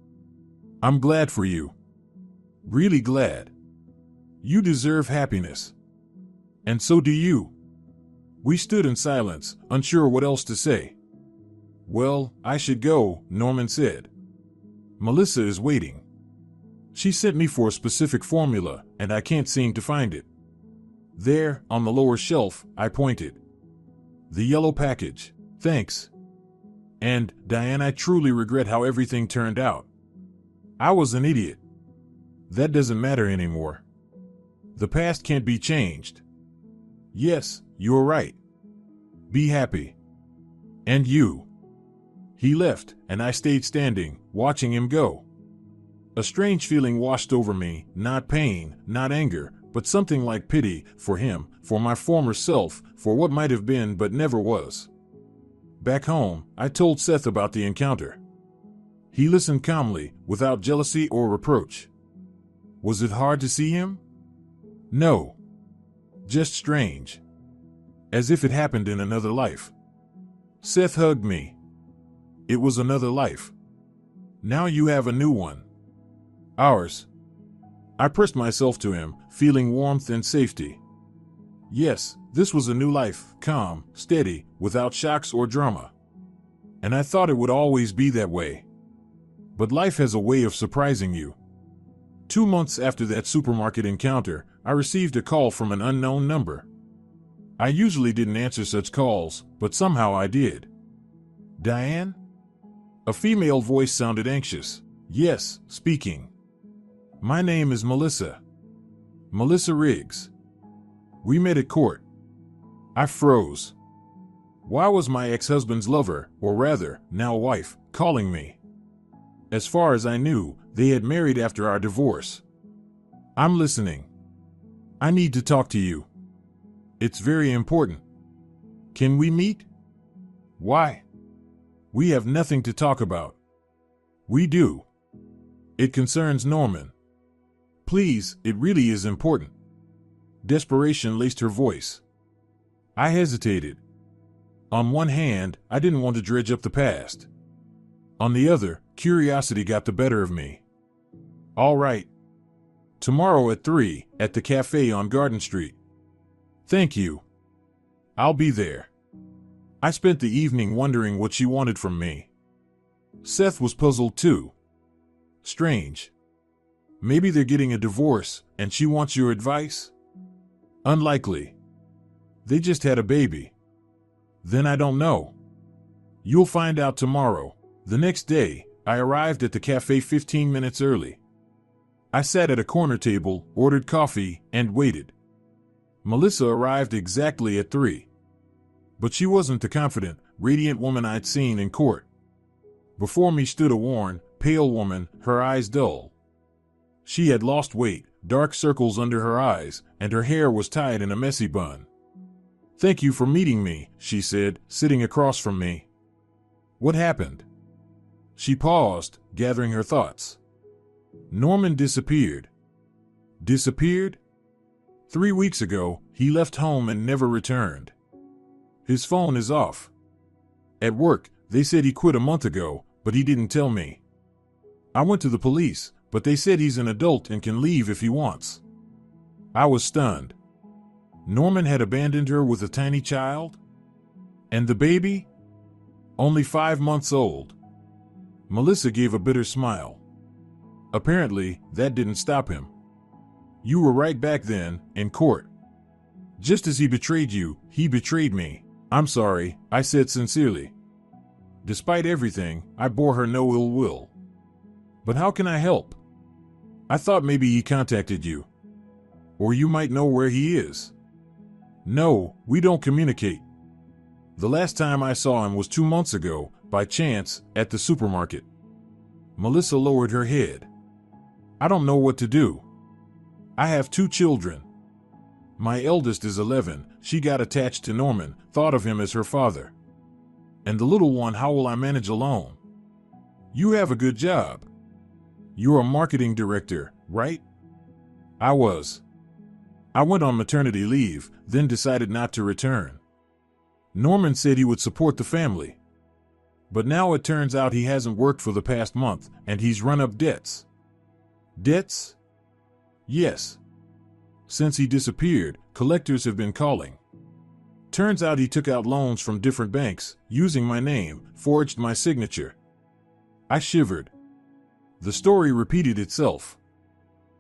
I'm glad for you. Really glad. You deserve happiness. And so do you. We stood in silence, unsure what else to say. Well, I should go, Norman said. Melissa is waiting. She sent me for a specific formula, and I can't seem to find it. There, on the lower shelf, I pointed. The yellow package. Thanks. And, Diane, I truly regret how everything turned out. I was an idiot. That doesn't matter anymore. The past can't be changed. Yes, you're right. Be happy. And you. He left, and I stayed standing, watching him go. A strange feeling washed over me, not pain, not anger, but something like pity, for him, for my former self, for what might have been but never was. Back home, I told Seth about the encounter. He listened calmly, without jealousy or reproach. Was it hard to see him? No. Just strange. As if it happened in another life. Seth hugged me. It was another life. Now you have a new one. Ours. I pressed myself to him, feeling warmth and safety. Yes, this was a new life, calm, steady, without shocks or drama. And I thought it would always be that way. But life has a way of surprising you. 2 months after that supermarket encounter, I received a call from an unknown number. I usually didn't answer such calls, but somehow I did. Diane? A female voice sounded anxious. Yes, speaking. My name is Melissa. Melissa Riggs. We met at court. I froze. Why was my ex-husband's lover, or rather, now wife, calling me? As far as I knew, they had married after our divorce. I'm listening. I need to talk to you. It's very important. Can we meet? Why? We have nothing to talk about. We do. It concerns Norman. Please, it really is important. Desperation laced her voice. I hesitated. On one hand, I didn't want to dredge up the past. On the other, curiosity got the better of me. All right. Tomorrow at 3, at the cafe on Garden Street. Thank you. I'll be there. I spent the evening wondering what she wanted from me. Seth was puzzled too. Strange. Maybe they're getting a divorce, and she wants your advice? Unlikely. They just had a baby. Then I don't know. You'll find out tomorrow. The next day, I arrived at the cafe 15 minutes early. I sat at a corner table, ordered coffee, and waited. Melissa arrived exactly at 3. But she wasn't the confident, radiant woman I'd seen in court. Before me stood a worn, pale woman, her eyes dull. She had lost weight, dark circles under her eyes, and her hair was tied in a messy bun. Thank you for meeting me, she said, sitting across from me. What happened? She paused, gathering her thoughts. Norman disappeared. Disappeared? 3 weeks ago, he left home and never returned. His phone is off. At work, they said he quit a month ago, but he didn't tell me. I went to the police, but they said he's an adult and can leave if he wants. I was stunned. Norman had abandoned her with a tiny child? And the baby? Only 5 months old. Melissa gave a bitter smile. Apparently, that didn't stop him. You were right back then, in court. Just as he betrayed you, he betrayed me. I'm sorry, I said sincerely. Despite everything, I bore her no ill will. But how can I help? I thought maybe he contacted you. Or you might know where he is. No, we don't communicate. The last time I saw him was 2 months ago, by chance, at the supermarket. Melissa lowered her head. I don't know what to do. I have 2 children. My eldest is 11, she got attached to Norman, thought of him as her father. And the little one, how will I manage alone? You have a good job. You're a marketing director, right? I was. I went on maternity leave, then decided not to return. Norman said he would support the family. But now it turns out he hasn't worked for the past month, and he's run up debts. Debts? Yes. Since he disappeared, collectors have been calling. Turns out he took out loans from different banks, using my name, forged my signature. I shivered. The story repeated itself.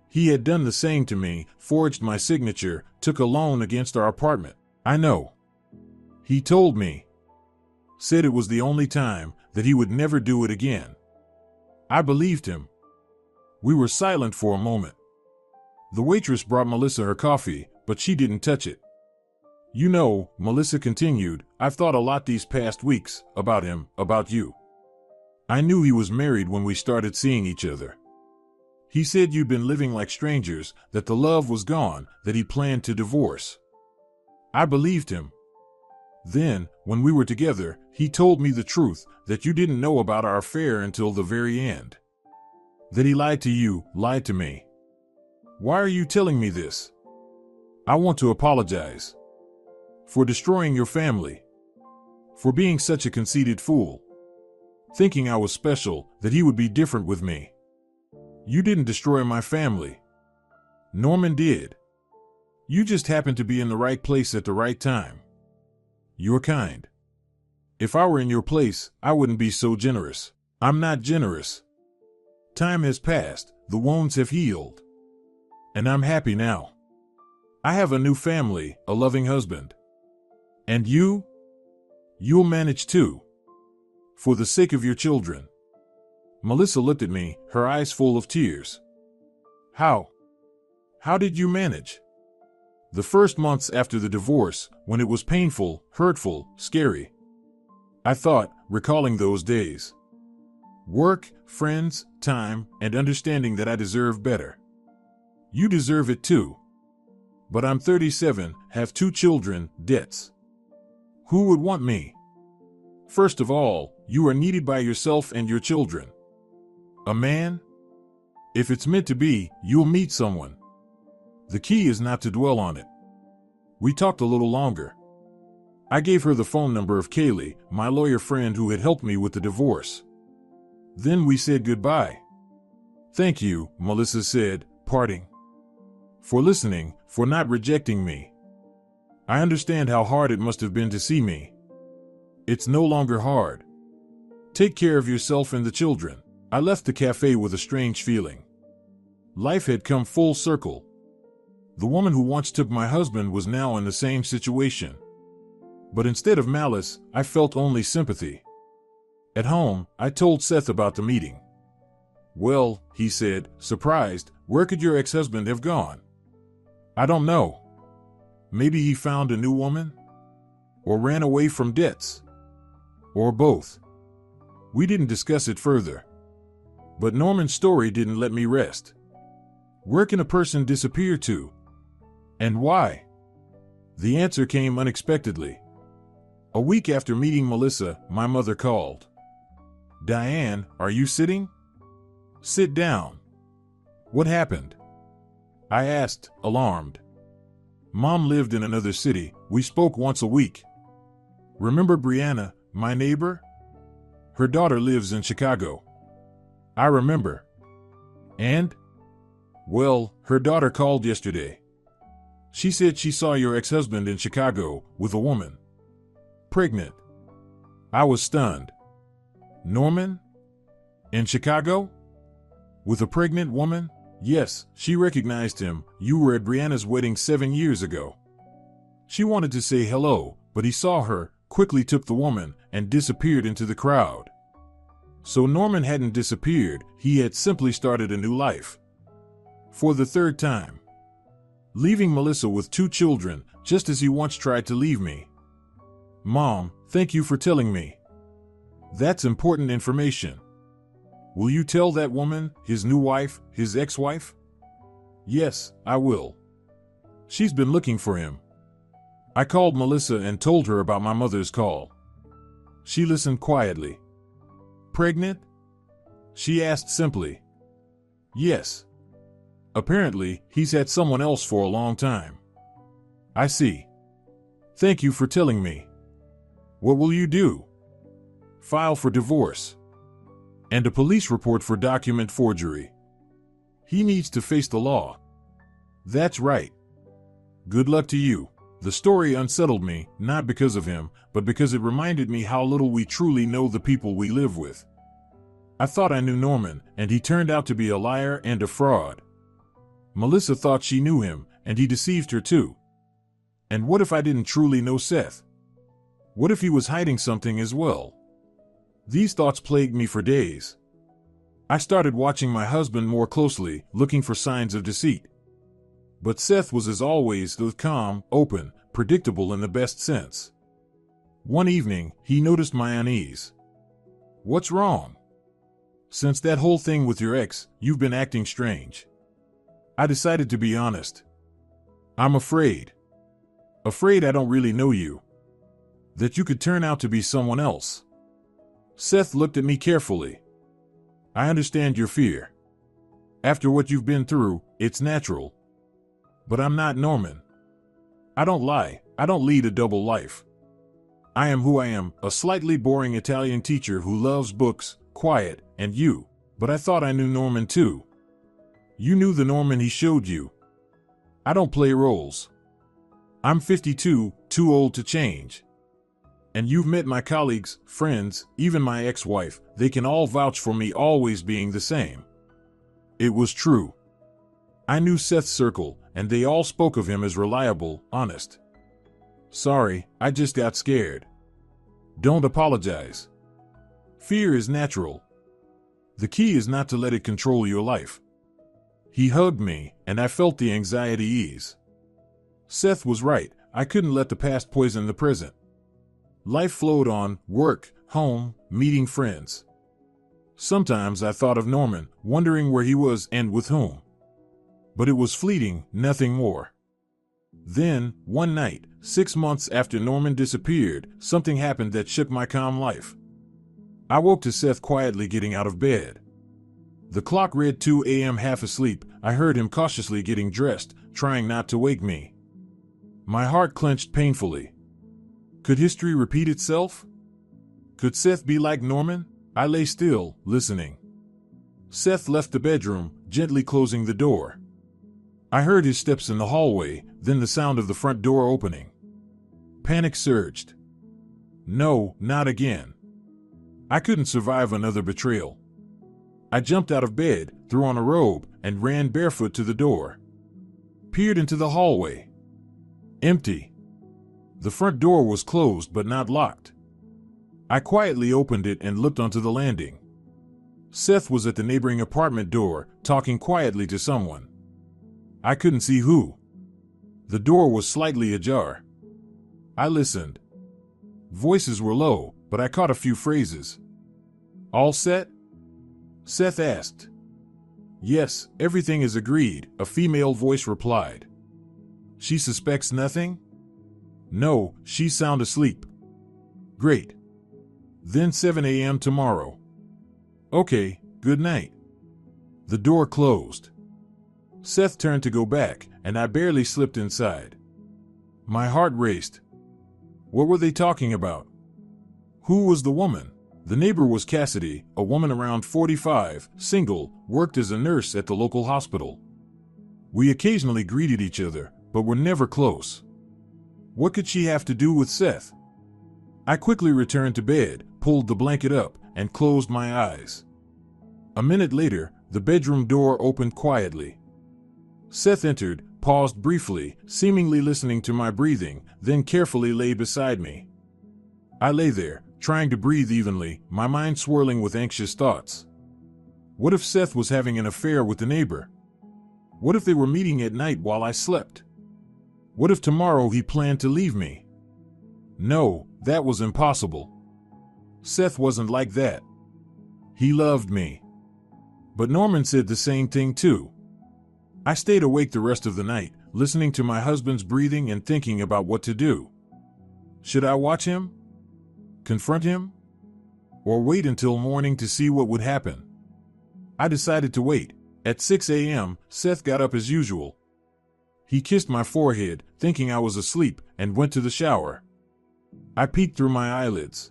He had done the same to me, forged my signature, took a loan against our apartment. I know. He told me. Said it was the only time, that he would never do it again. I believed him. We were silent for a moment. The waitress brought Melissa her coffee, but she didn't touch it. You know, Melissa continued, I've thought a lot these past weeks, about him, about you. I knew he was married when we started seeing each other. He said you'd been living like strangers, that the love was gone, that he planned to divorce. I believed him. Then, when we were together, he told me the truth, that you didn't know about our affair until the very end. That he lied to you, lied to me. Why are you telling me this? I want to apologize. For destroying your family. For being such a conceited fool. Thinking I was special, that he would be different with me. You didn't destroy my family. Norman did. You just happened to be in the right place at the right time. You're kind. If I were in your place, I wouldn't be so generous. I'm not generous. Time has passed, the wounds have healed. And I'm happy now. I have a new family, a loving husband. And you? You'll manage too. For the sake of your children. Melissa looked at me, her eyes full of tears. How? How did you manage? The first months after the divorce, when it was painful, hurtful, scary. I thought, recalling those days. Work, friends, time, and understanding that I deserve better. You deserve it too. But I'm 37, have 2 children, debts. Who would want me? First of all, you are needed by yourself and your children. A man? If it's meant to be, you'll meet someone. The key is not to dwell on it. We talked a little longer. I gave her the phone number of Kaylee, my lawyer friend who had helped me with the divorce. Then we said goodbye. Thank you, Melissa said, parting. For listening, for not rejecting me. I understand how hard it must have been to see me. It's no longer hard. Take care of yourself and the children. I left the cafe with a strange feeling. Life had come full circle. The woman who once took my husband was now in the same situation. But instead of malice, I felt only sympathy. At home, I told Seth about the meeting. Well, he said, surprised, where could your ex-husband have gone? I don't know. Maybe he found a new woman? Or ran away from debts? Or both. We didn't discuss it further. But Norman's story didn't let me rest. Where can a person disappear to? And why? The answer came unexpectedly. A week after meeting Melissa, my mother called. Diane, are you sitting? Sit down. What happened? I asked, alarmed. Mom lived in another city. We spoke once a week. Remember Brianna, my neighbor? Her daughter lives in Chicago. I remember. And? Well, her daughter called yesterday. She said she saw your ex-husband in Chicago with a woman. Pregnant. I was stunned. Norman? In Chicago? With a pregnant woman? Yes, she recognized him. You were at Brianna's wedding 7 years ago. She wanted to say hello, but he saw her, quickly took the woman, and disappeared into the crowd. So Norman hadn't disappeared, he had simply started a new life. For the 3rd time. Leaving Melissa with 2 children, just as he once tried to leave me. Mom, thank you for telling me. That's important information. Will you tell that woman, his new wife, his ex-wife? Yes, I will. She's been looking for him. I called Melissa and told her about my mother's call. She listened quietly. Pregnant? She asked simply. Yes. Apparently, he's had someone else for a long time. I see. Thank you for telling me. What will you do? File for divorce. And a police report for document forgery. He needs to face the law. That's right. Good luck to you. The story unsettled me, not because of him, but because it reminded me how little we truly know the people we live with. I thought I knew Norman, and he turned out to be a liar and a fraud. Melissa thought she knew him, and he deceived her too. And what if I didn't truly know Seth? What if he was hiding something as well? These thoughts plagued me for days. I started watching my husband more closely, looking for signs of deceit. But Seth was as always calm, open, predictable in the best sense. One evening, he noticed my unease. "What's wrong? Since that whole thing with your ex, you've been acting strange." I decided to be honest. "I'm afraid. Afraid I don't really know you. That you could turn out to be someone else." Seth looked at me carefully. "I understand your fear. After what you've been through, it's natural. But I'm not Norman. I don't lie. I don't lead a double life. I am who I am, a slightly boring Italian teacher who loves books, quiet, and you. But I thought I knew Norman too. You knew the Norman he showed you. I don't play roles. I'm 52, too old to change. And you've met my colleagues, friends, even my ex-wife. They can all vouch for me always being the same." It was true. I knew Seth's circle, and they all spoke of him as reliable, honest. "Sorry, I just got scared." "Don't apologize. Fear is natural. The key is not to let it control your life." He hugged me, and I felt the anxiety ease. Seth was right. I couldn't let the past poison the present. Life flowed on, work, home, meeting friends. Sometimes I thought of Norman, wondering where he was and with whom. But it was fleeting, nothing more. Then, one night, 6 months after Norman disappeared, something happened that shook my calm life. I woke to Seth quietly getting out of bed. The clock read 2 a.m. half asleep. I heard him cautiously getting dressed, trying not to wake me. My heart clenched painfully. Could history repeat itself? Could Seth be like Norman? I lay still, listening. Seth left the bedroom, gently closing the door. I heard his steps in the hallway, then the sound of the front door opening. Panic surged. No, not again. I couldn't survive another betrayal. I jumped out of bed, threw on a robe, and ran barefoot to the door. Peered into the hallway. Empty. The front door was closed but not locked. I quietly opened it and looked onto the landing. Seth was at the neighboring apartment door, talking quietly to someone. I couldn't see who. The door was slightly ajar. I listened. Voices were low, but I caught a few phrases. "All set?" Seth asked. "Yes, everything is agreed," a female voice replied. "She suspects nothing?" "No, she's sound asleep." "Great. Then 7 a.m. tomorrow." "Okay, good night." The door closed. Seth turned to go back, and I barely slipped inside. My heart raced. What were they talking about? Who was the woman? The neighbor was Cassidy, a woman around 45, single, worked as a nurse at the local hospital. We occasionally greeted each other, but were never close. What could she have to do with Seth? I quickly returned to bed, pulled the blanket up, and closed my eyes. A minute later, the bedroom door opened quietly. Seth entered, paused briefly, seemingly listening to my breathing, then carefully lay beside me. I lay there, trying to breathe evenly, my mind swirling with anxious thoughts. What if Seth was having an affair with the neighbor? What if they were meeting at night while I slept? What if tomorrow he planned to leave me? No, that was impossible. Seth wasn't like that. He loved me. But Norman said the same thing too. I stayed awake the rest of the night, listening to my husband's breathing and thinking about what to do. Should I watch him? Confront him? Or wait until morning to see what would happen? I decided to wait. At 6 a.m., Seth got up as usual. He kissed my forehead, thinking I was asleep, and went to the shower. I peeked through my eyelids.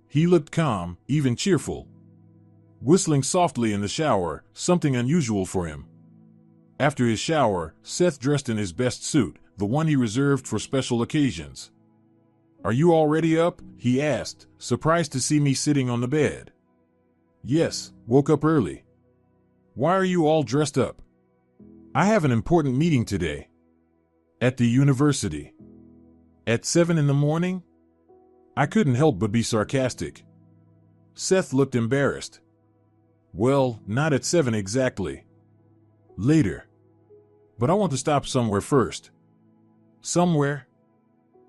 He looked calm, even cheerful. Whistling softly in the shower, something unusual for him. After his shower, Seth dressed in his best suit, the one he reserved for special occasions. "Are you already up?" he asked, surprised to see me sitting on the bed. "Yes, woke up early." "Why are you all dressed up?" "I have an important meeting today." "At the university?" "At 7 in the morning?" I couldn't help but be sarcastic. Seth looked embarrassed. "Well, not at 7 exactly. Later. But I want to stop somewhere first." "Somewhere?"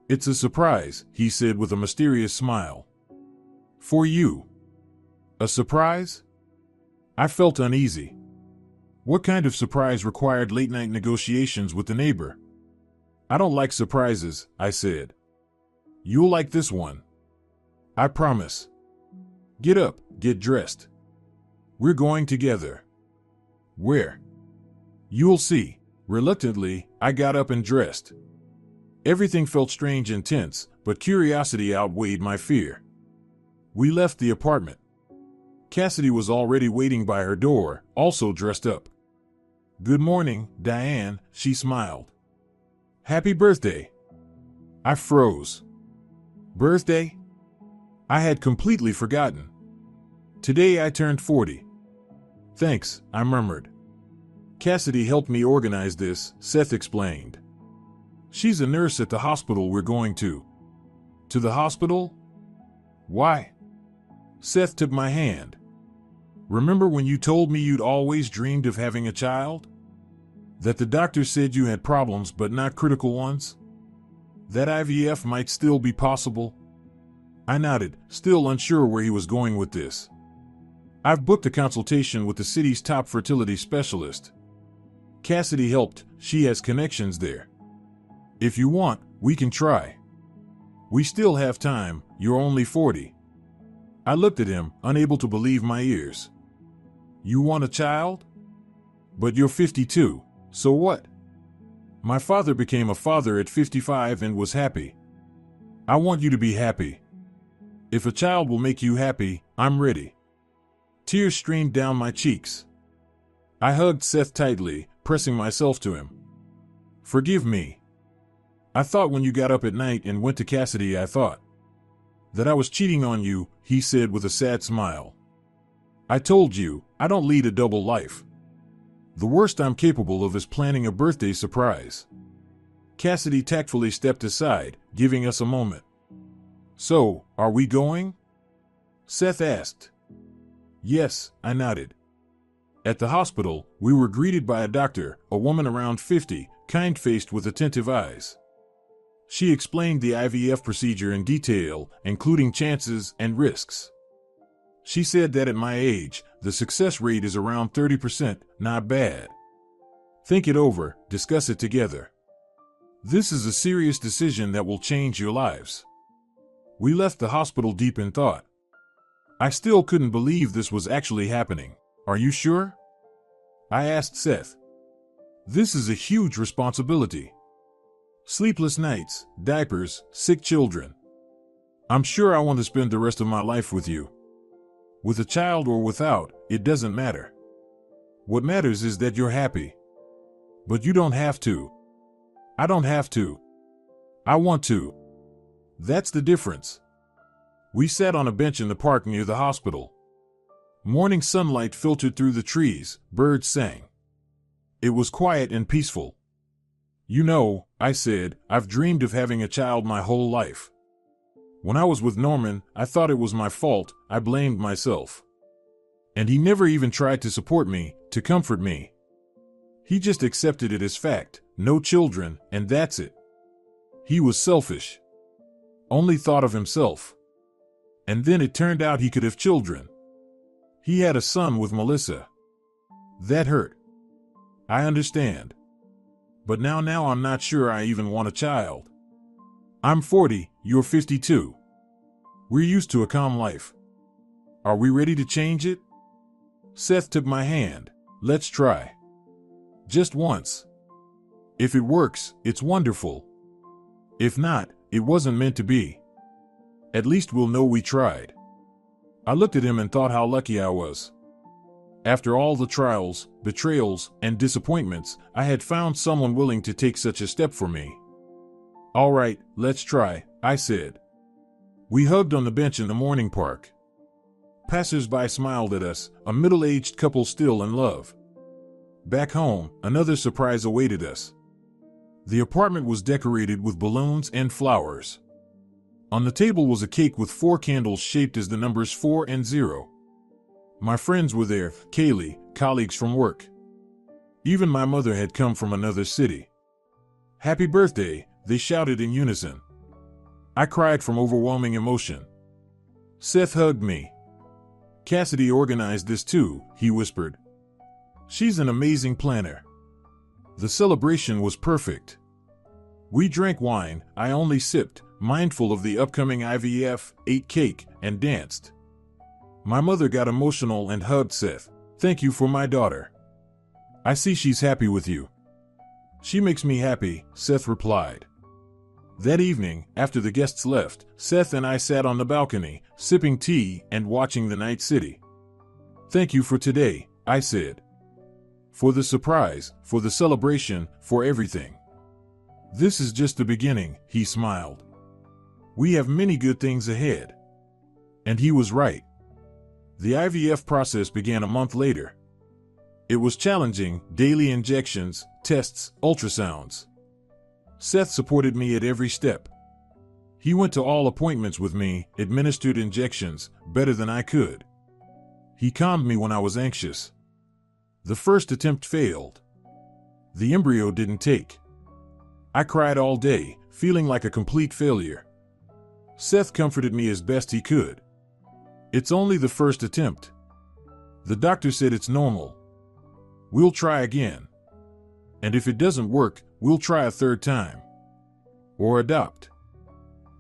"It's a surprise," he said with a mysterious smile. "For you." "A surprise?" I felt uneasy. What kind of surprise required late-night negotiations with the neighbor? "I don't like surprises," I said. "You'll like this one. I promise." "Get up, get dressed. We're going together." "Where?" "You'll see." Reluctantly, I got up and dressed. Everything felt strange and tense, but curiosity outweighed my fear. We left the apartment. Cassidy was already waiting by her door, also dressed up. "Good morning, Diane," she smiled. "Happy birthday." I froze. Birthday? I had completely forgotten. Today I turned 40. "Thanks," I murmured. "Cassidy helped me organize this," Seth explained. "She's a nurse at the hospital we're going to." "To the hospital? Why?" Seth took my hand. "Remember when you told me you'd always dreamed of having a child? That the doctor said you had problems but not critical ones? That IVF might still be possible?" I nodded, still unsure where he was going with this. "I've booked a consultation with the city's top fertility specialist. Cassidy helped, she has connections there. If you want, we can try. We still have time, you're only 40. I looked at him, unable to believe my ears. "You want a child? But you're 52, so what?" "My father became a father at 55 and was happy. I want you to be happy. If a child will make you happy, I'm ready." Tears streamed down my cheeks. I hugged Seth tightly, pressing myself to him. "Forgive me. I thought when you got up at night and went to Cassidy, I thought that I was cheating on you," he said with a sad smile. "I told you, I don't lead a double life. The worst I'm capable of is planning a birthday surprise." Cassidy tactfully stepped aside, giving us a moment. "So, are we going?" Seth asked. "Yes," I nodded. At the hospital, we were greeted by a doctor, a woman around 50, kind-faced with attentive eyes. She explained the IVF procedure in detail, including chances and risks. She said that at my age, the success rate is around 30%, not bad. "Think it over, discuss it together. This is a serious decision that will change your lives." We left the hospital deep in thought. I still couldn't believe this was actually happening. "Are you sure?" I asked Seth. "This is a huge responsibility. Sleepless nights, diapers, sick children. I'm sure I want to spend the rest of my life with you. With a child or without, it doesn't matter. What matters is that you're happy. But you don't have to." "I don't have to. I want to. That's the difference." We sat on a bench in the park near the hospital. Morning sunlight filtered through the trees, birds sang. It was quiet and peaceful. "You know," I said, "I've dreamed of having a child my whole life. When I was with Norman, I thought it was my fault, I blamed myself. And he never even tried to support me, to comfort me. He just accepted it as fact, no children, and that's it. He was selfish. Only thought of himself. And then it turned out he could have children. He had a son with Melissa. That hurt. I understand. But now I'm not sure I even want a child. I'm 40, you're 52. We're used to a calm life. Are we ready to change it?" Seth took my hand. "Let's try. Just once. If it works, it's wonderful. If not, it wasn't meant to be. At least we'll know we tried." I looked at him and thought how lucky I was. After all the trials, betrayals, and disappointments, I had found someone willing to take such a step for me. "All right, let's try," I said. We hugged on the bench in the morning park. Passers-by smiled at us, a middle-aged couple still in love. Back home, another surprise awaited us. The apartment was decorated with balloons and flowers. On the table was a cake with 4 candles shaped as the numbers 4 and 0. My friends were there, Kaylee, colleagues from work. Even my mother had come from another city. "Happy birthday," they shouted in unison. I cried from overwhelming emotion. Seth hugged me. "Cassidy organized this too," he whispered. "She's an amazing planner." The celebration was perfect. We drank wine, I only sipped, mindful of the upcoming IVF, ate cake, and danced. My mother got emotional and hugged Seth. "Thank you for my daughter. I see she's happy with you." "She makes me happy," Seth replied. That evening, after the guests left, Seth and I sat on the balcony, sipping tea and watching the night city. "Thank you for today," I said. "For the surprise, for the celebration, for everything." "This is just the beginning," he smiled. "We have many good things ahead." And he was right. The IVF process began a month later. It was challenging, daily injections, tests, ultrasounds. Seth supported me at every step. He went to all appointments with me, administered injections, better than I could. He calmed me when I was anxious. The first attempt failed. The embryo didn't take. I cried all day, feeling like a complete failure. Seth comforted me as best he could. "It's only the first attempt. The doctor said it's normal. We'll try again. And if it doesn't work, we'll try a third time. Or adopt.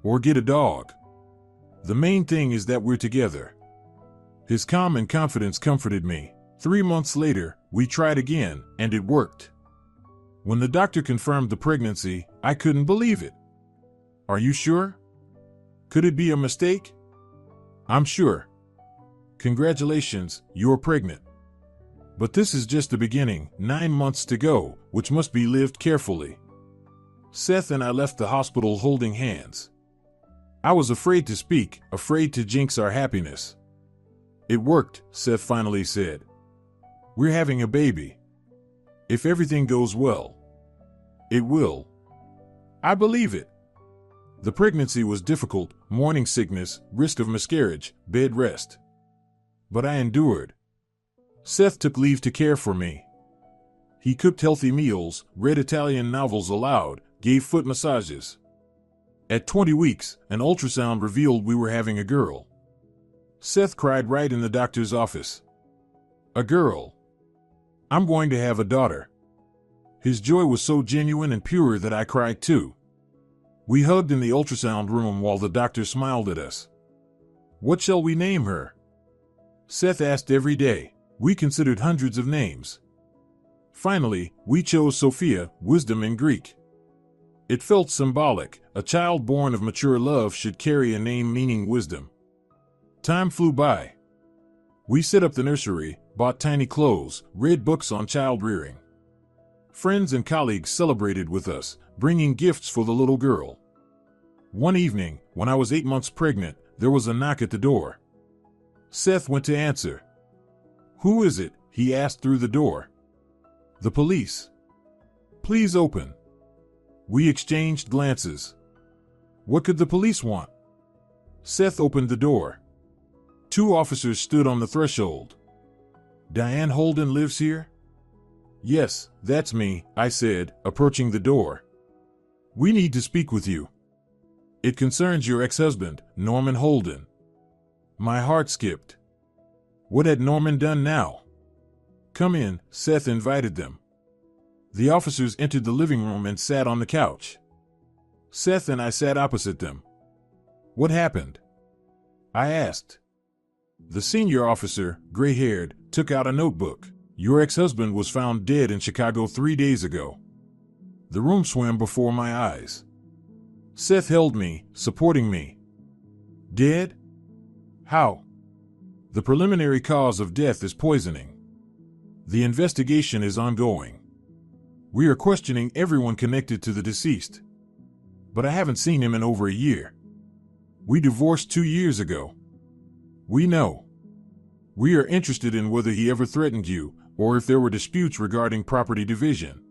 Or get a dog. The main thing is that we're together." His calm and confidence comforted me. 3 months later, we tried again, and it worked. When the doctor confirmed the pregnancy, I couldn't believe it. "Are you sure? Could it be a mistake?" "I'm sure." "Congratulations, you're pregnant. But this is just the beginning, 9 months to go, which must be lived carefully." Seth and I left the hospital holding hands. I was afraid to speak, afraid to jinx our happiness. "It worked," Seth finally said. "We're having a baby. If everything goes well. It will. I believe it." The pregnancy was difficult, morning sickness, risk of miscarriage, bed rest. But I endured. Seth took leave to care for me. He cooked healthy meals, read Italian novels aloud, gave foot massages. At 20 weeks, an ultrasound revealed we were having a girl. Seth cried right in the doctor's office. "A girl. I'm going to have a daughter." His joy was so genuine and pure that I cried too. We hugged in the ultrasound room while the doctor smiled at us. "What shall we name her?" Seth asked every day. We considered hundreds of names. Finally, we chose Sophia, wisdom in Greek. It felt symbolic. A child born of mature love should carry a name meaning wisdom. Time flew by. We set up the nursery, bought tiny clothes, read books on child rearing. Friends and colleagues celebrated with us, bringing gifts for the little girl. One evening, when I was 8 months pregnant, there was a knock at the door. Seth went to answer. "Who is it?" he asked through the door. "The police." "Please open." We exchanged glances. What could the police want? Seth opened the door. 2 officers stood on the threshold. "Diane Holden lives here?" "Yes, that's me," I said, approaching the door. "We need to speak with you. It concerns your ex-husband, Norman Holden." My heart skipped. What had Norman done now? "Come in," Seth invited them. The officers entered the living room and sat on the couch. Seth and I sat opposite them. "What happened?" I asked. The senior officer, gray-haired, took out a notebook. "Your ex-husband was found dead in Chicago 3 days ago." The room swam before my eyes. Seth held me, supporting me. "Dead? How?" "The preliminary cause of death is poisoning. The investigation is ongoing. We are questioning everyone connected to the deceased. But I haven't seen him in over a year. We divorced 2 years ago. We know. We are interested in whether he ever threatened you, or if there were disputes regarding property division.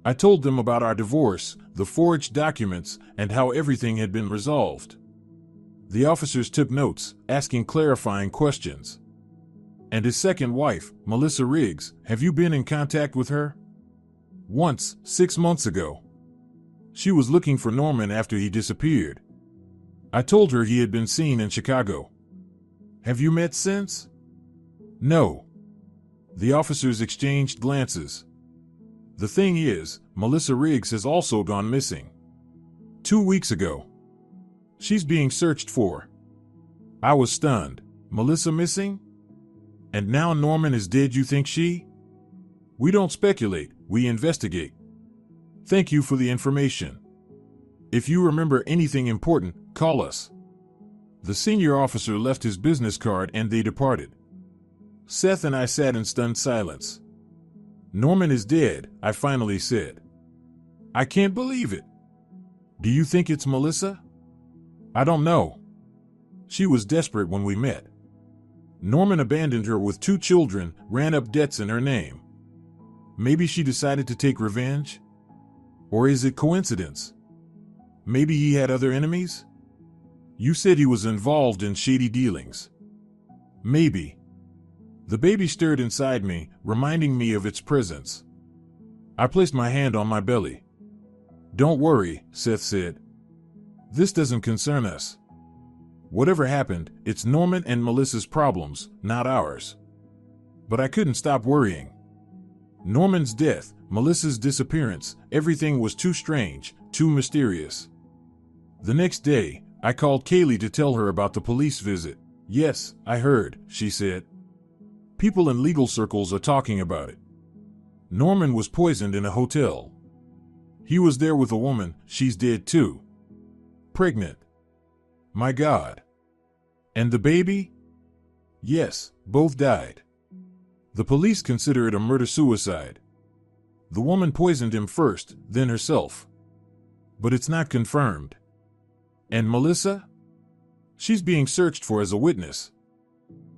I told them about our divorce, the forged documents, and how everything had been resolved. The officers took notes, asking clarifying questions. And his second wife, Melissa Riggs, have you been in contact with her? Once, 6 months ago. She was looking for Norman after he disappeared. I told her he had been seen in Chicago. Have you met since? No. The officers exchanged glances. The thing is, Melissa Riggs has also gone missing. 2 weeks ago. She's being searched for. I was stunned. Melissa missing? And now Norman is dead, you think she? We don't speculate, we investigate. Thank you for the information. If you remember anything important, call us. The senior officer left his business card and they departed. Seth and I sat in stunned silence. Norman is dead, I finally said. I can't believe it. Do you think it's Melissa? I don't know. She was desperate when we met. Norman abandoned her with 2 children, ran up debts in her name. Maybe she decided to take revenge? Or is it coincidence? Maybe he had other enemies? You said he was involved in shady dealings. Maybe. The baby stirred inside me, reminding me of its presence. I placed my hand on my belly. Don't worry, Seth said. This doesn't concern us. Whatever happened, it's Norman and Melissa's problems, not ours. But I couldn't stop worrying. Norman's death, Melissa's disappearance, everything was too strange, too mysterious. The next day, I called Kaylee to tell her about the police visit. Yes, I heard, she said. People in legal circles are talking about it. Norman was poisoned in a hotel. He was there with a woman, she's dead too. Pregnant. My God. And the baby? Yes, both died. The police consider it a murder-suicide. The woman poisoned him first, then herself. But it's not confirmed. And Melissa? She's being searched for as a witness.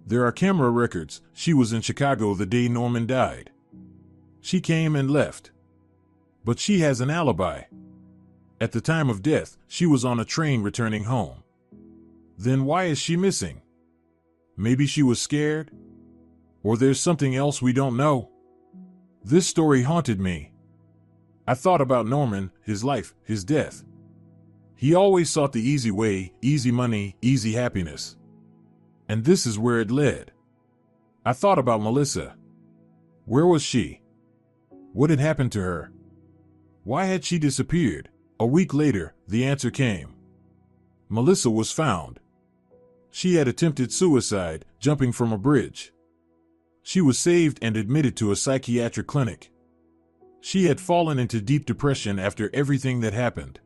There are camera records. She was in Chicago the day Norman died. She came and left. But she has an alibi. At the time of death, she was on a train returning home. Then why is she missing? Maybe she was scared? Or there's something else we don't know? This story haunted me. I thought about Norman, his life, his death. He always sought the easy way, easy money, easy happiness. And this is where it led. I thought about Melissa. Where was she? What had happened to her? Why had she disappeared? A week later, the answer came. Melissa was found. She had attempted suicide, jumping from a bridge. She was saved and admitted to a psychiatric clinic. She had fallen into deep depression after everything that happened.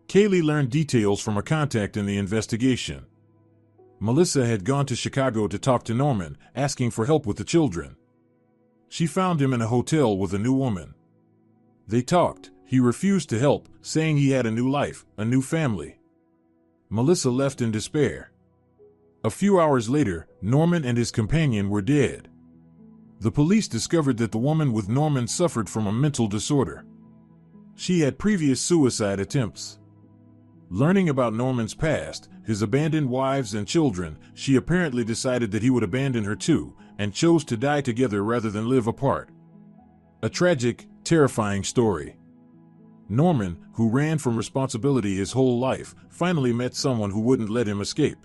Kaylee learned details from a contact in the investigation. Melissa had gone to Chicago to talk to Norman, asking for help with the children. She found him in a hotel with a new woman. They talked. He refused to help, saying he had a new life, a new family. Melissa left in despair. A few hours later, Norman and his companion were dead. The police discovered that the woman with Norman suffered from a mental disorder. She had previous suicide attempts. Learning about Norman's past, his abandoned wives and children, she apparently decided that he would abandon her too, and chose to die together rather than live apart. A tragic, terrifying story. Norman, who ran from responsibility his whole life, finally met someone who wouldn't let him escape.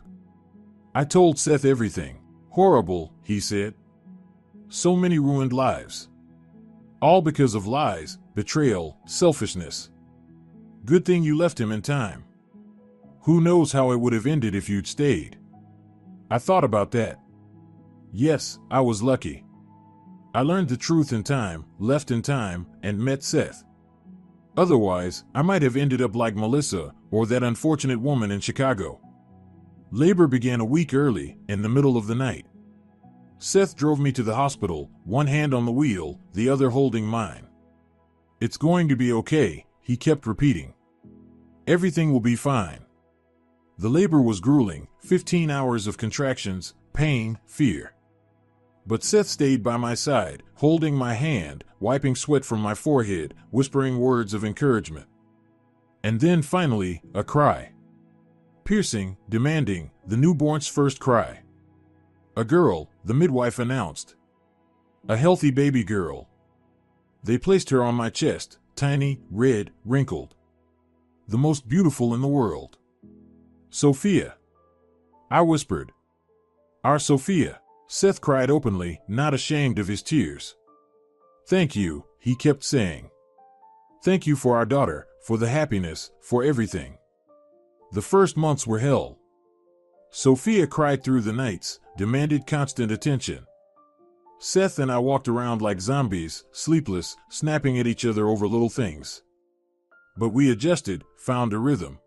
I told Seth everything. Horrible, he said. So many ruined lives. All because of lies, betrayal, selfishness. Good thing you left him in time. Who knows how it would have ended if you'd stayed? I thought about that. Yes, I was lucky. I learned the truth in time, left in time, and met Seth. Otherwise, I might have ended up like Melissa, or that unfortunate woman in Chicago. Labor began a week early, in the middle of the night. Seth drove me to the hospital, one hand on the wheel, the other holding mine. "It's going to be okay," he kept repeating. "Everything will be fine." The labor was grueling, 15 hours of contractions, pain, fear. But Seth stayed by my side, holding my hand, wiping sweat from my forehead, whispering words of encouragement. And then finally, a cry. Piercing, demanding, the newborn's first cry. "A girl," the midwife announced. "A healthy baby girl." They placed her on my chest, tiny, red, wrinkled. The most beautiful in the world. "Sophia," I whispered. "Our Sophia," Seth cried openly, not ashamed of his tears. "Thank you," he kept saying. "Thank you for our daughter, for the happiness, for everything." The first months were hell. Sophia cried through the nights, demanded constant attention. Seth and I walked around like zombies, sleepless, snapping at each other over little things. But we adjusted, found a rhythm.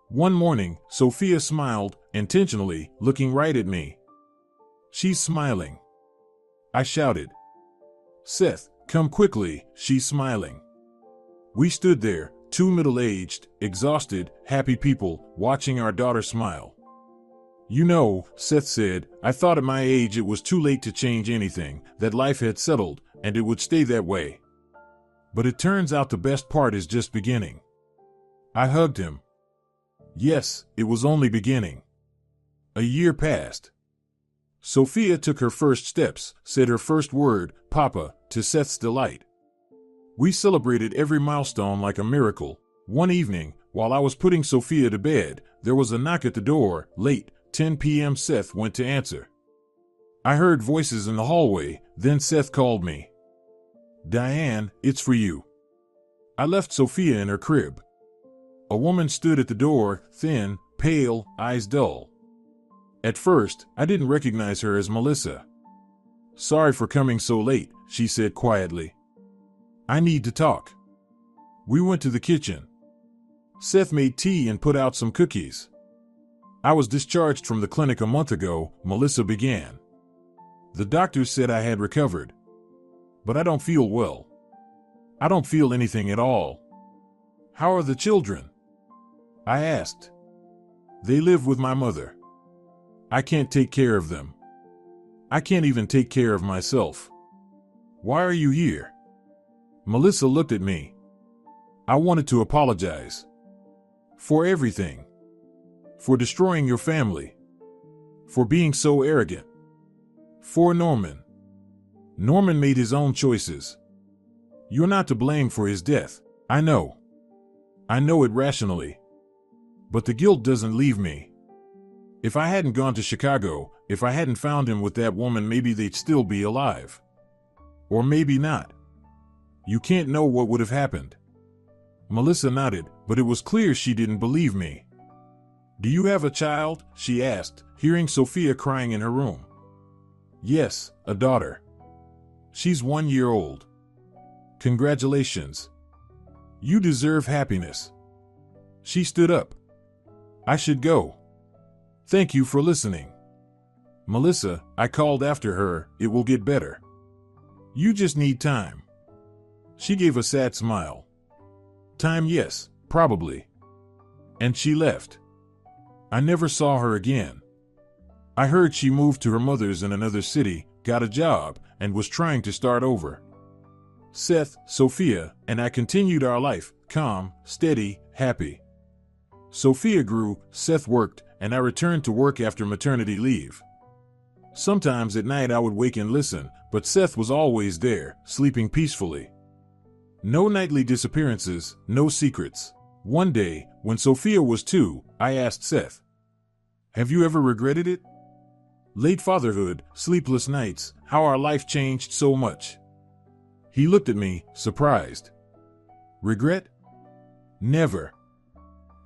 One morning, Sophia smiled, intentionally, looking right at me. "She's smiling." I shouted. "Seth, come quickly, she's smiling." We stood there, two middle-aged, exhausted, happy people, watching our daughter smile. "You know," Seth said, "I thought at my age it was too late to change anything, that life had settled, and it would stay that way. But it turns out the best part is just beginning." I hugged him. Yes, it was only beginning. A year passed. Sophia took her first steps, said her first word, "Papa," to Seth's delight. We celebrated every milestone like a miracle. One evening, while I was putting Sophia to bed, there was a knock at the door, late, 10 p.m. Seth went to answer. I heard voices in the hallway, then Seth called me. "Diane, it's for you." I left Sophia in her crib. A woman stood at the door, thin, pale, eyes dull. At first, I didn't recognize her as Melissa. "Sorry for coming so late," she said quietly. "I need to talk." We went to the kitchen. Seth made tea and put out some cookies. "I was discharged from the clinic a month ago," Melissa began. "The doctors said I had recovered. But I don't feel well. I don't feel anything at all." "How are the children?" I asked. "They live with my mother. I can't take care of them. I can't even take care of myself." "Why are you here?" Melissa looked at me. "I wanted to apologize. For everything. For destroying your family. For being so arrogant. For Norman. Norman made his own choices. You're not to blame for his death. I know. I know it rationally. But the guilt doesn't leave me. If I hadn't gone to Chicago, if I hadn't found him with that woman, maybe they'd still be alive. Or maybe not. You can't know what would have happened." Melissa nodded, but it was clear she didn't believe me. "Do you have a child?" she asked, hearing Sophia crying in her room. "Yes, a daughter. She's 1 year old. Congratulations. You deserve happiness." She stood up. "I should go. Thank you for listening." "Melissa," I called after her, "it will get better. You just need time." She gave a sad smile. "Time, yes, probably." And she left. I never saw her again. I heard she moved to her mother's in another city, got a job, and was trying to start over. Seth, Sophia, and I continued our life, calm, steady, happy. Sophia grew, Seth worked, and I returned to work after maternity leave. Sometimes at night I would wake and listen, but Seth was always there, sleeping peacefully. No nightly disappearances, no secrets. One day, when Sophia was 2, I asked Seth, "Have you ever regretted it? Late fatherhood, sleepless nights, how our life changed so much." He looked at me, surprised. "Regret? Never.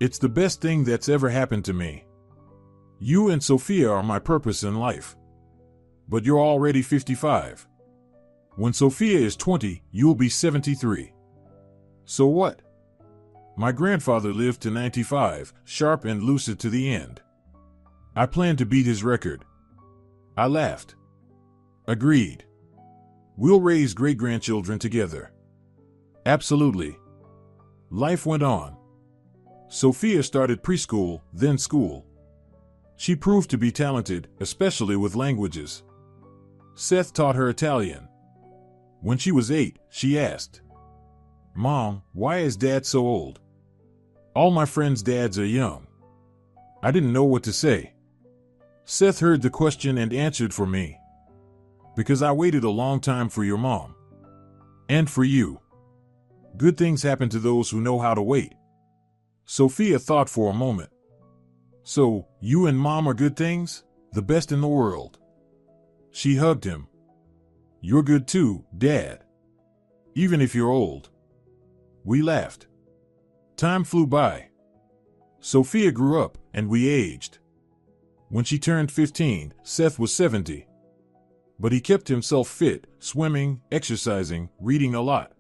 It's the best thing that's ever happened to me. You and Sophia are my purpose in life. But you're already 55. When Sophia is 20, you'll be 73. So what? My grandfather lived to 95, sharp and lucid to the end. I plan to beat his record." I laughed. Agreed. We'll raise great-grandchildren together. Absolutely. Life went on. Sophia started preschool, then school. She proved to be talented, especially with languages. Seth taught her Italian. When she was 8, she asked, "Mom, why is Dad so old? All my friends' dads are young." I didn't know what to say. Seth heard the question and answered for me. "Because I waited a long time for your mom. And for you. Good things happen to those who know how to wait." Sophia thought for a moment. "So, you and Mom are good things? The best in the world." She hugged him. "You're good too, Dad. Even if you're old." We laughed. Time flew by. Sophia grew up, and we aged. When she turned 15, Seth was 70. But he kept himself fit, swimming, exercising, reading a lot.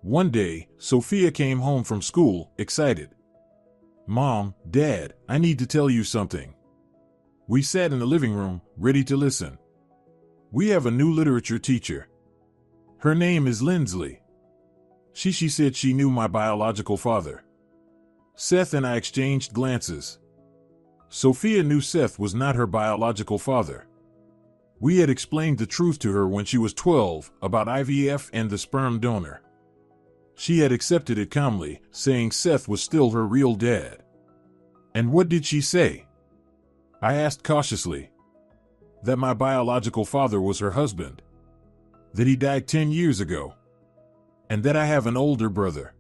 One day, Sophia came home from school, excited. "Mom, Dad, I need to tell you something." We sat in the living room, ready to listen. "We have a new literature teacher. Her name is Lindsley. She said she knew my biological father." Seth and I exchanged glances. Sophia knew Seth was not her biological father. We had explained the truth to her when she was 12 about IVF and the sperm donor. She had accepted it calmly, saying Seth was still her real dad. "And what did she say?" I asked cautiously. "That my biological father was her husband. That he died 10 years ago. And that I have an older brother."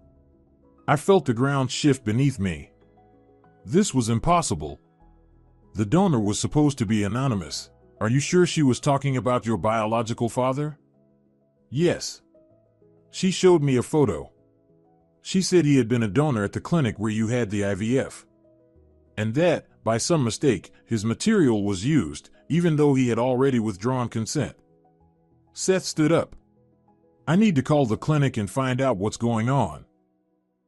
I felt the ground shift beneath me. This was impossible. The donor was supposed to be anonymous. "Are you sure she was talking about your biological father?" "Yes." She showed me a photo. She said he had been a donor at the clinic where you had the IVF. And that, by some mistake, his material was used, even though he had already withdrawn consent. Seth stood up. "I need to call the clinic and find out what's going on."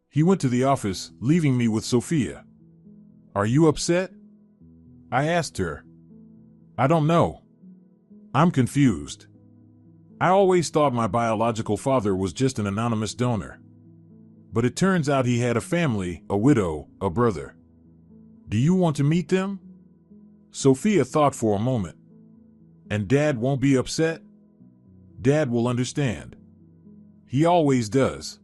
He went to the office, leaving me with Sophia. "Are you upset?" I asked her. "I don't know. I'm confused. I always thought my biological father was just an anonymous donor. But it turns out he had a family, a widow, a brother. Do you want to meet them?" Sophia thought for a moment. "And Dad won't be upset?" "Dad will understand. He always does."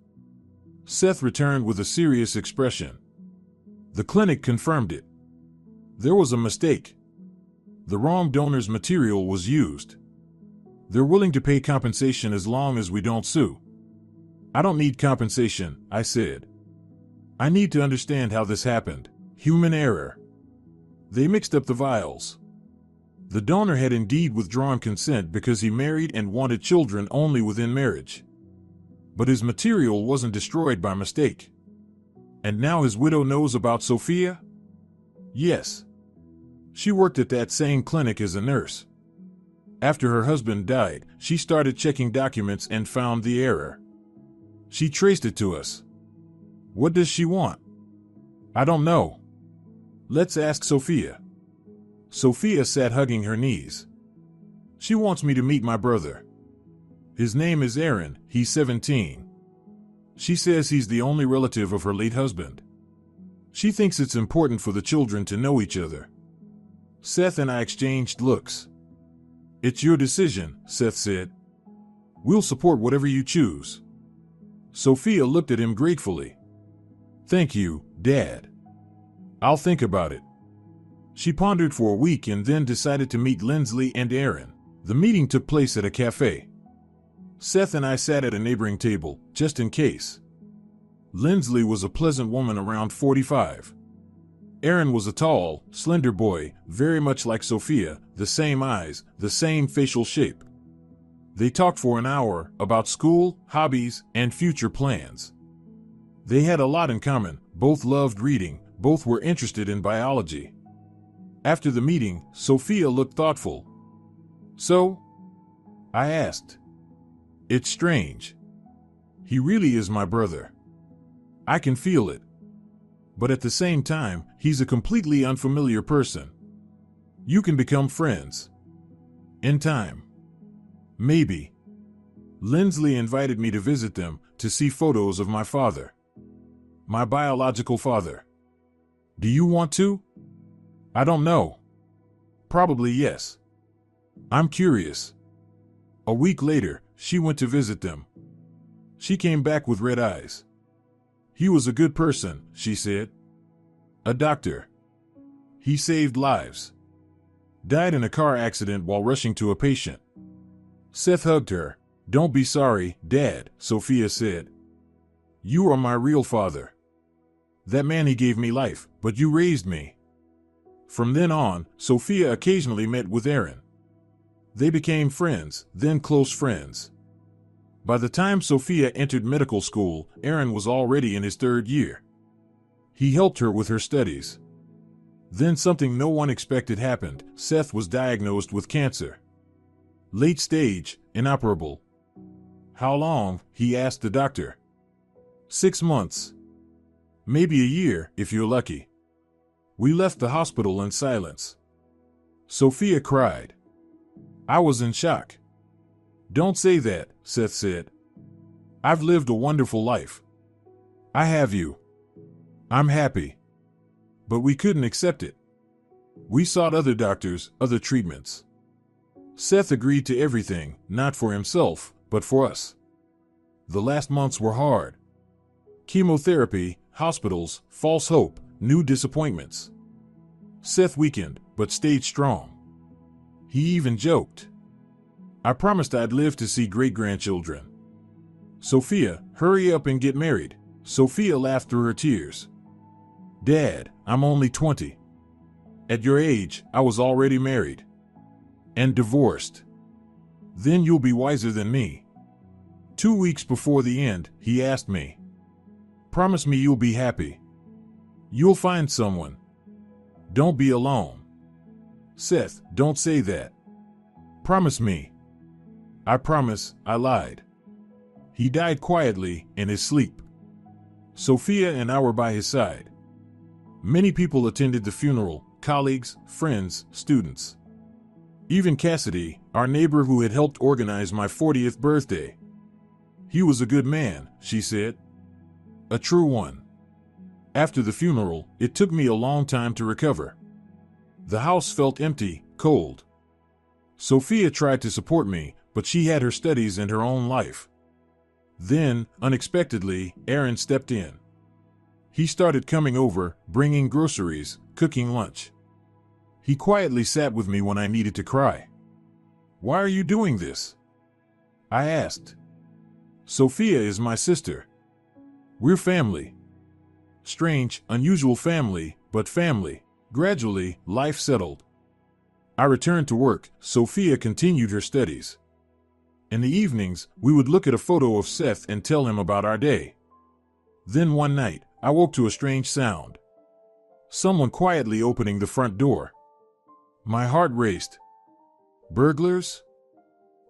Seth returned with a serious expression. The clinic confirmed it. There was a mistake. The wrong donor's material was used. They're willing to pay compensation as long as we don't sue. "I don't need compensation," I said. "I need to understand how this happened. Human error. They mixed up the vials. The donor had indeed withdrawn consent because he married and wanted children only within marriage. But his material wasn't destroyed by mistake. And now his widow knows about Sophia?" "Yes. She worked at that same clinic as a nurse. After her husband died, she started checking documents and found the error. She traced it to us." "What does she want?" "I don't know. Let's ask Sophia." Sophia sat hugging her knees. "She wants me to meet my brother. His name is Aaron, he's 17. She says he's the only relative of her late husband. She thinks it's important for the children to know each other." Seth and I exchanged looks. "It's your decision," Seth said. "We'll support whatever you choose." Sophia looked at him gratefully. "Thank you, Dad. I'll think about it." She pondered for a week and then decided to meet Lindsley and Aaron. The meeting took place at a cafe. Seth and I sat at a neighboring table, just in case. Lindsley was a pleasant woman around 45. Aaron was a tall, slender boy, very much like Sophia, the same eyes, the same facial shape. They talked for an hour about school, hobbies, and future plans. They had a lot in common, both loved reading, both were interested in biology. After the meeting, Sophia looked thoughtful. "So?" I asked. "It's strange. He really is my brother. I can feel it. But at the same time, he's a completely unfamiliar person. You can become friends. In time." Maybe. Lindsley invited me to visit them to see photos of my father. My biological father. Do you want to? I don't know. Probably yes. I'm curious. A week later, she went to visit them. She came back with red eyes. He was a good person, she said. A doctor. He saved lives. Died in a car accident while rushing to a patient. Seth hugged her. Don't be sorry, Dad, Sophia said. You are my real father. That man, he gave me life, but you raised me. From then on, Sophia occasionally met with Aaron. They became friends, then close friends. By the time Sophia entered medical school, Aaron was already in his 3rd year. He helped her with her studies. Then something no one expected happened. Seth was diagnosed with cancer. Late stage, inoperable. How long? He asked the doctor. 6 months. Maybe a year, if you're lucky. We left the hospital in silence. Sophia cried. I was in shock. Don't say that, Seth said. I've lived a wonderful life. I have you. I'm happy. But we couldn't accept it. We sought other doctors, other treatments. Seth agreed to everything, not for himself, but for us. The last months were hard. Chemotherapy, hospitals, false hope, new disappointments. Seth weakened, but stayed strong. He even joked. I promised I'd live to see great-grandchildren. Sophia, hurry up and get married. Sophia laughed through her tears. Dad, I'm only 20. At your age, I was already married. And divorced. Then you'll be wiser than me. 2 weeks before the end, he asked me. Promise me you'll be happy. You'll find someone. Don't be alone. Seth, don't say that. Promise me. I promise, I lied. He died quietly, in his sleep. Sophia and I were by his side. Many people attended the funeral, colleagues, friends, students. Even Cassidy, our neighbor who had helped organize my 40th birthday. He was a good man, she said. A true one. After the funeral, it took me a long time to recover. The house felt empty, cold. Sophia tried to support me, but she had her studies and her own life. Then, unexpectedly, Aaron stepped in. He started coming over, bringing groceries, cooking lunch. He quietly sat with me when I needed to cry. Why are you doing this? I asked. Sophia is my sister. We're family. Strange, unusual family, but family. Gradually, life settled. I returned to work. Sophia continued her studies. In the evenings, we would look at a photo of Seth and tell him about our day. Then one night, I woke to a strange sound. Someone quietly opening the front door. My heart raced. Burglars?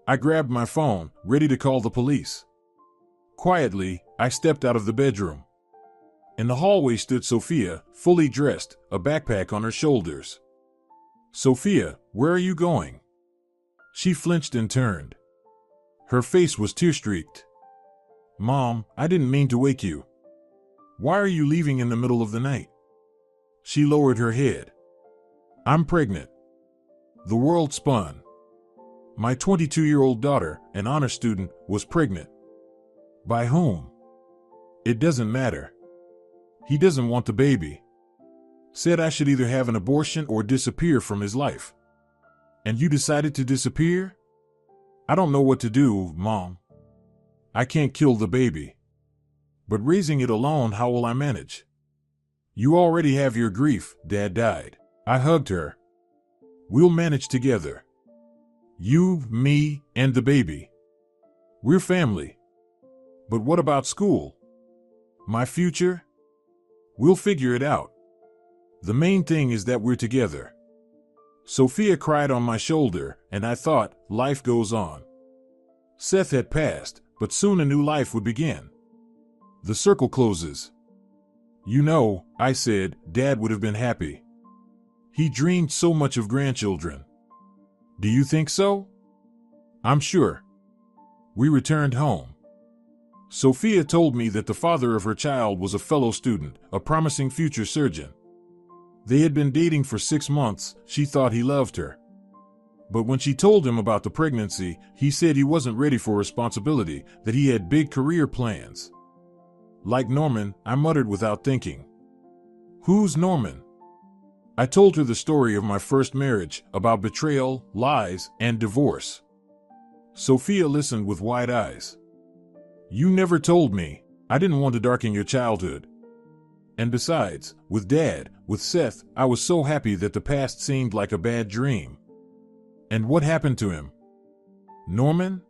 I grabbed my phone, ready to call the police. Quietly, I stepped out of the bedroom. In the hallway stood Sophia, fully dressed, a backpack on her shoulders. Sophia, where are you going? She flinched and turned. Her face was tear-streaked. Mom, I didn't mean to wake you. Why are you leaving in the middle of the night? She lowered her head. I'm pregnant. The world spun. My 22-year-old daughter, an honor student, was pregnant. By whom? It doesn't matter. He doesn't want the baby. Said I should either have an abortion or disappear from his life. And you decided to disappear? I don't know what to do, Mom. I can't kill the baby. But raising it alone, how will I manage? You already have your grief, Dad died. I hugged her. We'll manage together. You, me, and the baby. We're family. But what about school? My future? We'll figure it out. The main thing is that we're together. Sophia cried on my shoulder, and I thought, life goes on. Seth had passed, but soon a new life would begin. The circle closes. You know, I said, Dad would have been happy. He dreamed so much of grandchildren. Do you think so? I'm sure. We returned home. Sophia told me that the father of her child was a fellow student, a promising future surgeon. They had been dating for 6 months. She thought he loved her. But when she told him about the pregnancy, he said he wasn't ready for responsibility, that he had big career plans. Like Norman, I muttered without thinking. Who's Norman? I told her the story of my first marriage, about betrayal, lies, and divorce. Sophia listened with wide eyes. You never told me. I didn't want to darken your childhood. And besides, with Dad, with Seth, I was so happy that the past seemed like a bad dream. And what happened to him? Norman?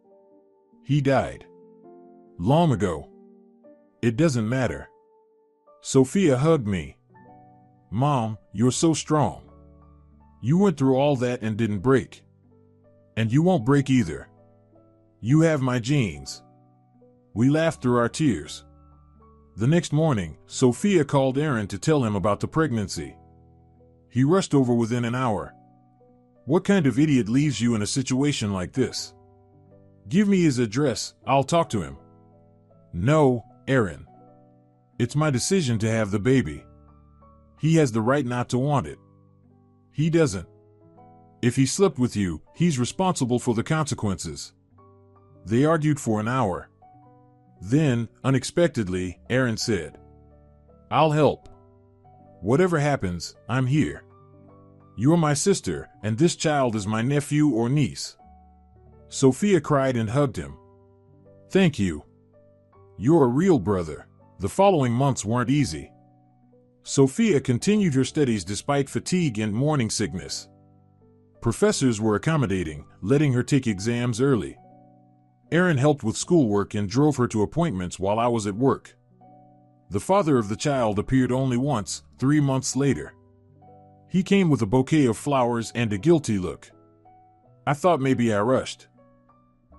He died. Long ago. It doesn't matter. Sophia hugged me. Mom, you're so strong. You went through all that and didn't break. And you won't break either. You have my genes. We laughed through our tears. The next morning, Sophia called Aaron to tell him about the pregnancy. He rushed over within an hour. What kind of idiot leaves you in a situation like this? Give me his address, I'll talk to him. No, Aaron. It's my decision to have the baby. He has the right not to want it. He doesn't. If he slept with you, he's responsible for the consequences. They argued for an hour. Then, unexpectedly, Aaron said, I'll help. Whatever happens, I'm here. You're my sister, and this child is my nephew or niece. Sophia cried and hugged him. Thank you. You're a real brother. The following months weren't easy. Sophia continued her studies despite fatigue and morning sickness. Professors were accommodating, letting her take exams early. Aaron helped with schoolwork and drove her to appointments while I was at work. The father of the child appeared only once, 3 months later. He came with a bouquet of flowers and a guilty look. I thought maybe I rushed.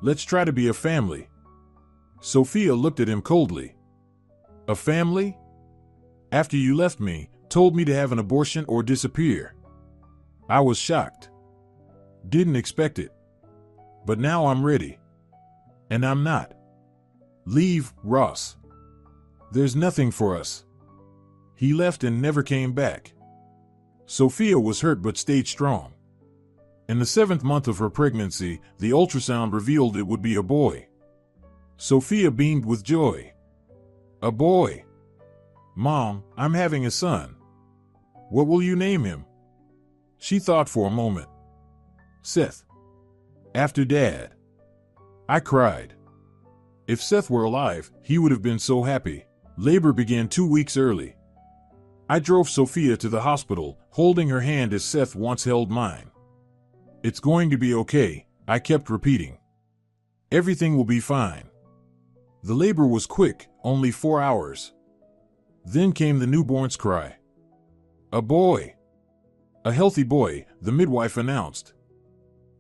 Let's try to be a family. Sophia looked at him coldly. A family? After you left me, told me to have an abortion or disappear. I was shocked. Didn't expect it. But now I'm ready. And I'm not. Leave, Ross. There's nothing for us. He left and never came back. Sophia was hurt but stayed strong. In the 7th month of her pregnancy, the ultrasound revealed it would be a boy. Sophia beamed with joy. A boy. Mom, I'm having a son. What will you name him? She thought for a moment. Seth. After Dad. I cried. If Seth were alive, he would have been so happy. Labor began 2 weeks early. I drove Sophia to the hospital, holding her hand as Seth once held mine. It's going to be okay, I kept repeating. Everything will be fine. The labor was quick, only 4 hours. Then came the newborn's cry. A boy. A healthy boy, the midwife announced.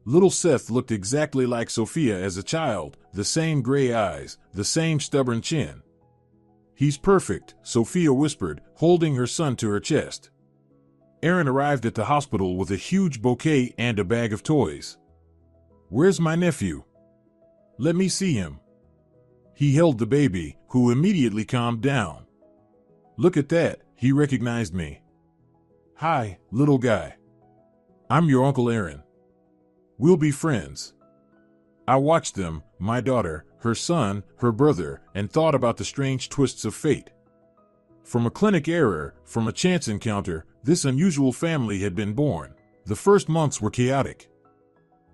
Little Seth looked exactly like Sophia as a child, the same gray eyes, the same stubborn chin. He's perfect, Sophia whispered, holding her son to her chest. Aaron arrived at the hospital with a huge bouquet and a bag of toys. Where's my nephew? Let me see him. He held the baby, who immediately calmed down. Look at that, he recognized me. Hi, little guy. I'm your Uncle Aaron. We'll be friends. I watched them, my daughter, her son, her brother, and thought about the strange twists of fate. From a clinic error, from a chance encounter, this unusual family had been born. The first months were chaotic.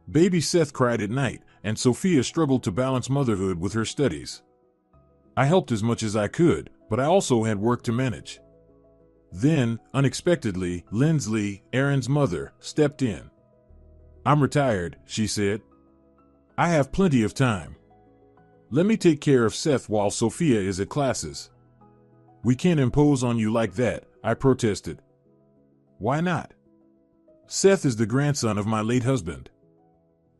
Baby Seth cried at night, and Sophia struggled to balance motherhood with her studies. I helped as much as I could, but I also had work to manage. Then, unexpectedly, Lindsley, Aaron's mother, stepped in. I'm retired, she said. I have plenty of time. Let me take care of Seth while Sophia is at classes. We can't impose on you like that, I protested. Why not? Seth is the grandson of my late husband.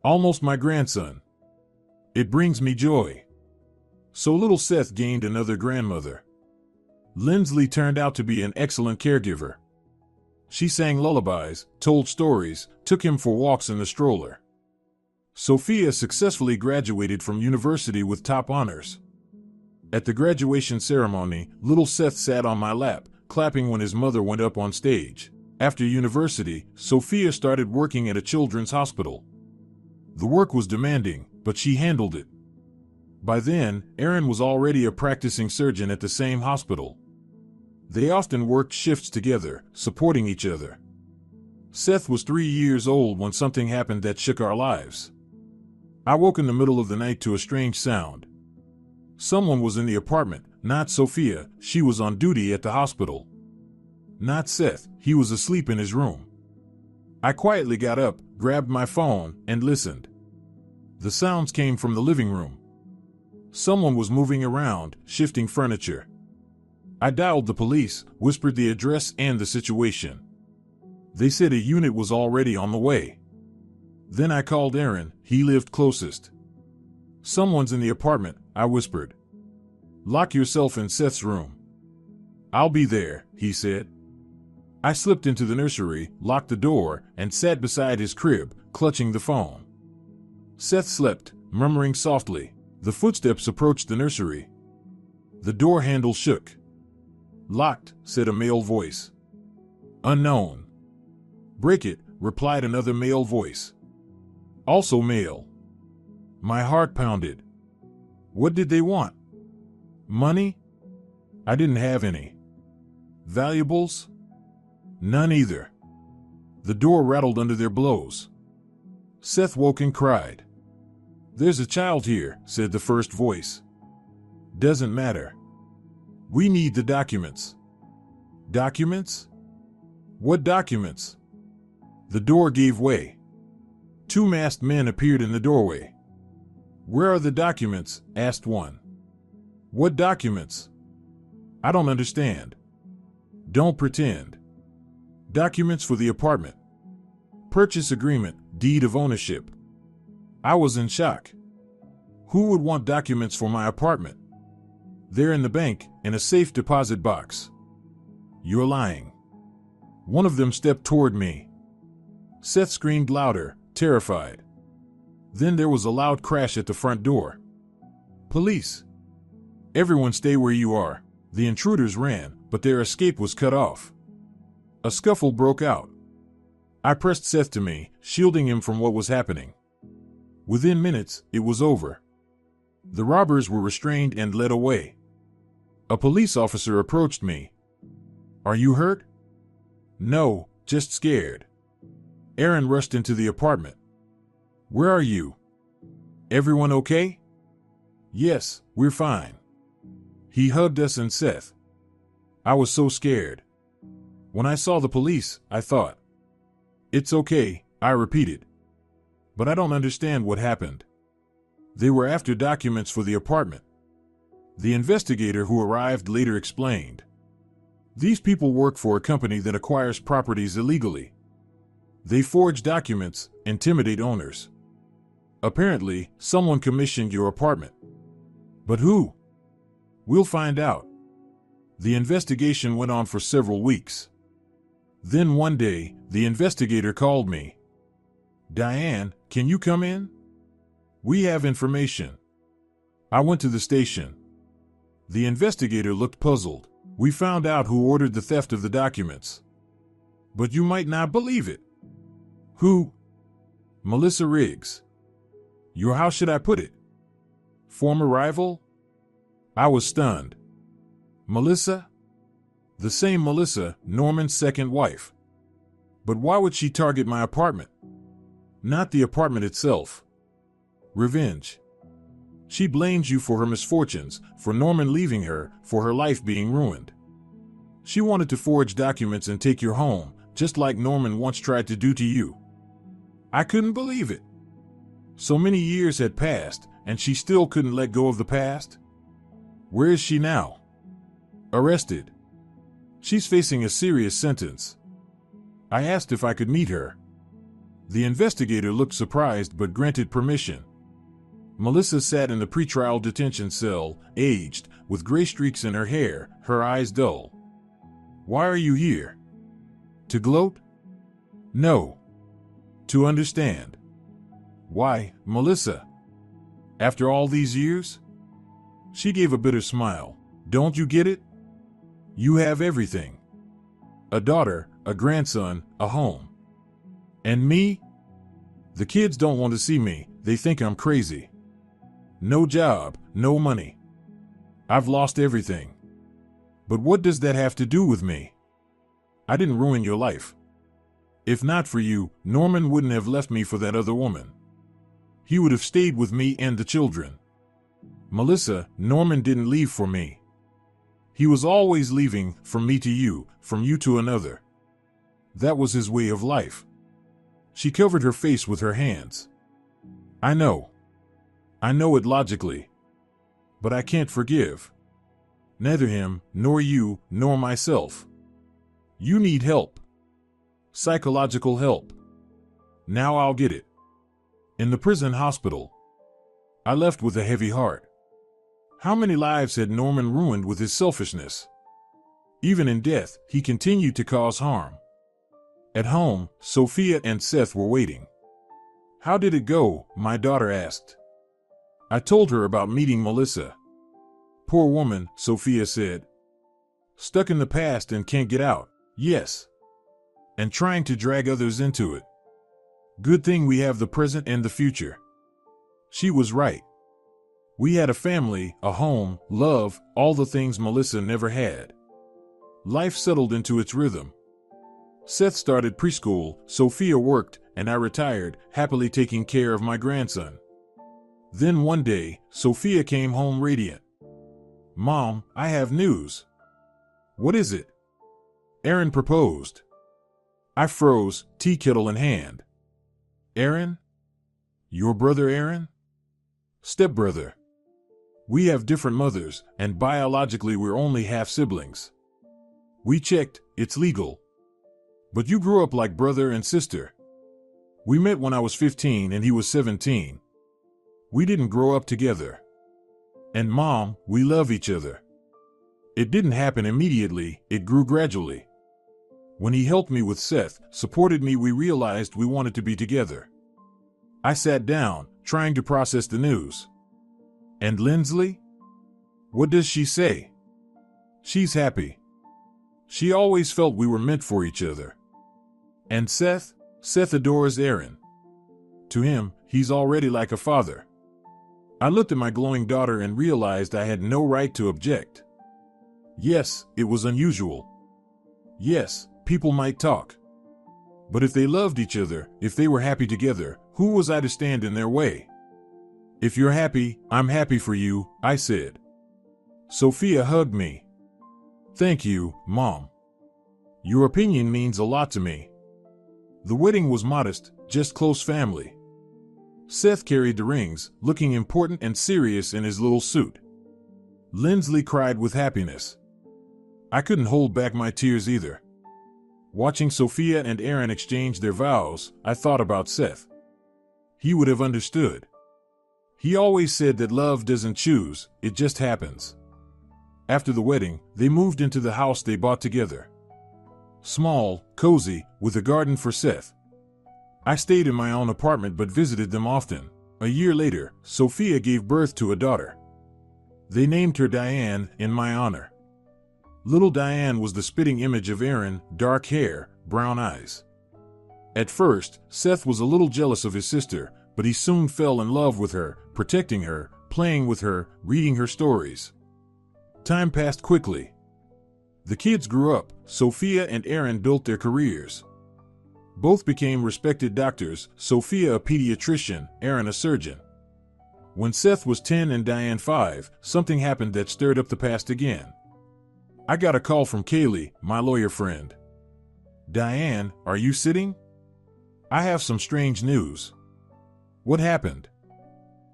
Almost my grandson. It brings me joy. So little Seth gained another grandmother. Lindsley turned out to be an excellent caregiver. She sang lullabies, told stories, took him for walks in the stroller. Sophia successfully graduated from university with top honors. At the graduation ceremony, little Seth sat on my lap, clapping when his mother went up on stage. After university, Sophia started working at a children's hospital. The work was demanding, but she handled it. By then, Aaron was already a practicing surgeon at the same hospital. They often worked shifts together, supporting each other. Seth was 3 years old when something happened that shook our lives. I woke in the middle of the night to a strange sound. Someone was in the apartment, not Sophia, she was on duty at the hospital. Not Seth, he was asleep in his room. I quietly got up, grabbed my phone, and listened. The sounds came from the living room. Someone was moving around, shifting furniture. I dialed the police, whispered the address and the situation. They said a unit was already on the way. Then I called Aaron, he lived closest. Someone's in the apartment, I whispered. Lock yourself in Seth's room. I'll be there, he said. I slipped into the nursery, locked the door, and sat beside his crib, clutching the phone. Seth slept, murmuring softly. The footsteps approached the nursery. The door handle shook. Locked, said a male voice. Unknown. Break it, replied another male voice. Also male. My heart pounded. What did they want? Money? I didn't have any. Valuables? None either. The door rattled under their blows. Seth woke and cried. There's a child here, said the first voice. Doesn't matter. We need the documents. Documents? What documents? The door gave way. 2 masked men appeared in the doorway. Where are the documents? Asked one. What documents? I don't understand. Don't pretend. Documents for the apartment. Purchase agreement, deed of ownership. I was in shock. Who would want documents for my apartment? They're in the bank, in a safe deposit box. You're lying. One of them stepped toward me. Seth screamed louder, terrified. Then there was a loud crash at the front door. Police! Everyone stay where you are. The intruders ran, but their escape was cut off. A scuffle broke out. I pressed Seth to me, shielding him from what was happening. Within minutes, it was over. The robbers were restrained and led away. A police officer approached me. Are you hurt? No, just scared. Aaron rushed into the apartment. Where are you? Everyone okay? Yes, we're fine. He hugged us and Seth. I was so scared. When I saw the police, I thought. It's okay, I repeated. But I don't understand what happened. They were after documents for the apartment. The investigator who arrived later explained. These people work for a company that acquires properties illegally. They forge documents, intimidate owners. Apparently, someone commissioned your apartment. But who? We'll find out. The investigation went on for several weeks. Then one day, the investigator called me. Diane, can you come in? We have information. I went to the station. The investigator looked puzzled. We found out who ordered the theft of the documents. But you might not believe it. Who? Melissa Riggs. How should I put it? Former rival? I was stunned. Melissa? The same Melissa, Norman's second wife. But why would she target my apartment? Not the apartment itself. Revenge. She blames you for her misfortunes, for Norman leaving her, for her life being ruined. She wanted to forge documents and take your home, just like Norman once tried to do to you. I couldn't believe it. So many years had passed, and she still couldn't let go of the past? Where is she now? Arrested. She's facing a serious sentence. I asked if I could meet her. The investigator looked surprised but granted permission. Melissa sat in the pretrial detention cell, aged, with gray streaks in her hair, her eyes dull. Why are you here? To gloat? No. To understand. Why, Melissa? After all these years? She gave a bitter smile. Don't you get it? You have everything. A daughter, a grandson, a home. And me? The kids don't want to see me, they think I'm crazy. No job, no money. I've lost everything. But what does that have to do with me? I didn't ruin your life. If not for you, Norman wouldn't have left me for that other woman. He would have stayed with me and the children. Melissa, Norman didn't leave for me. He was always leaving, from me to you, from you to another. That was his way of life. She covered her face with her hands. I know. I know it logically. But I can't forgive. Neither him, nor you, nor myself. You need help. Psychological help. Now I'll get it. In the prison hospital. I left with a heavy heart. How many lives had Norman ruined with his selfishness? Even in death, he continued to cause harm. At home, Sophia and Seth were waiting. How did it go? My daughter asked. I told her about meeting Melissa. Poor woman, Sophia said. Stuck in the past and can't get out. Yes. And trying to drag others into it. Good thing we have the present and the future. She was right. We had a family, a home, love, all the things Melissa never had. Life settled into its rhythm. Seth started preschool, Sophia worked, and I retired, happily taking care of my grandson. Then one day, Sophia came home radiant. Mom, I have news. What is it? Aaron proposed. I froze, tea kettle in hand. Aaron? Your brother Aaron? Stepbrother. We have different mothers, and biologically we're only half siblings. We checked, it's legal. But you grew up like brother and sister. We met when I was 15 and he was 17. We didn't grow up together. And Mom, we love each other. It didn't happen immediately, it grew gradually. When he helped me with Seth, supported me, we realized we wanted to be together. I sat down, trying to process the news. And Lindsley? What does she say? She's happy. She always felt we were meant for each other. And Seth? Seth adores Aaron. To him, he's already like a father. I looked at my glowing daughter and realized I had no right to object. Yes, it was unusual. Yes, people might talk. But if they loved each other, if they were happy together, who was I to stand in their way? If you're happy, I'm happy for you, I said. Sophia hugged me. Thank you, Mom. Your opinion means a lot to me. The wedding was modest, just close family. Seth carried the rings, looking important and serious in his little suit. Lindsley cried with happiness. I couldn't hold back my tears either. Watching Sophia and Aaron exchange their vows, I thought about Seth. He would have understood. He always said that love doesn't choose, it just happens. After the wedding, they moved into the house they bought together. Small, cozy, with a garden for Seth. I stayed in my own apartment but visited them often. A year later, Sophia gave birth to a daughter. They named her Diane in my honor. Little Diane was the spitting image of Aaron, dark hair, brown eyes. At first, Seth was a little jealous of his sister, but he soon fell in love with her, protecting her, playing with her, reading her stories. Time passed quickly. The kids grew up, Sophia and Aaron built their careers. Both became respected doctors, Sophia a pediatrician, Aaron a surgeon. When Seth was 10 and Diane 5, something happened that stirred up the past again. I got a call from Kaylee, my lawyer friend. Diane, are you sitting? I have some strange news. What happened?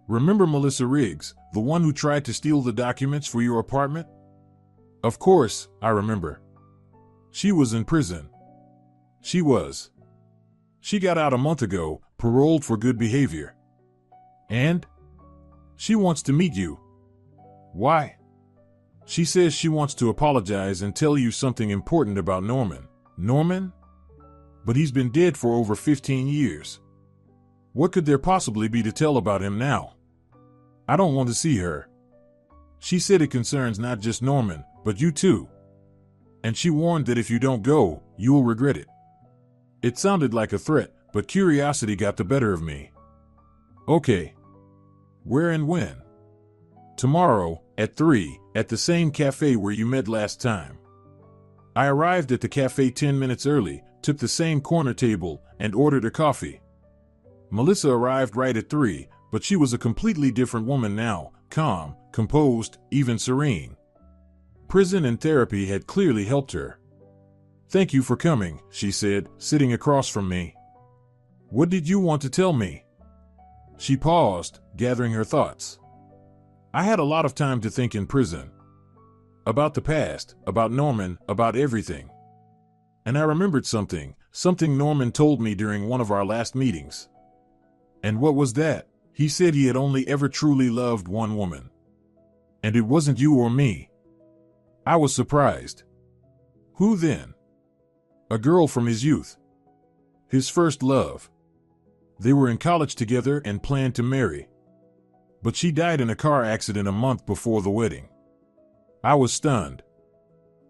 Remember Melissa Riggs, the one who tried to steal the documents for your apartment? Of course, I remember. She was in prison. She was. She got out a month ago, paroled for good behavior. And? She wants to meet you. Why? She says she wants to apologize and tell you something important about Norman. Norman? But he's been dead for over 15 years. What could there possibly be to tell about him now? I don't want to see her. She said it concerns not just Norman, but you too. And she warned that if you don't go, you will regret it. It sounded like a threat, but curiosity got the better of me. Okay. Where and when? Tomorrow, at 3, at the same cafe where you met last time. I arrived at the cafe 10 minutes early, took the same corner table, and ordered a coffee. Melissa arrived right at 3, but she was a completely different woman now, calm, composed, even serene. Prison and therapy had clearly helped her. "Thank you for coming," she said, sitting across from me. "What did you want to tell me?" She paused, gathering her thoughts. I had a lot of time to think in prison. About the past, about Norman, about everything. And I remembered something Norman told me during one of our last meetings. And what was that? He said he had only ever truly loved one woman. And it wasn't you or me. I was surprised. Who then? A girl from his youth. His first love. They were in college together and planned to marry. But she died in a car accident a month before the wedding. I was stunned.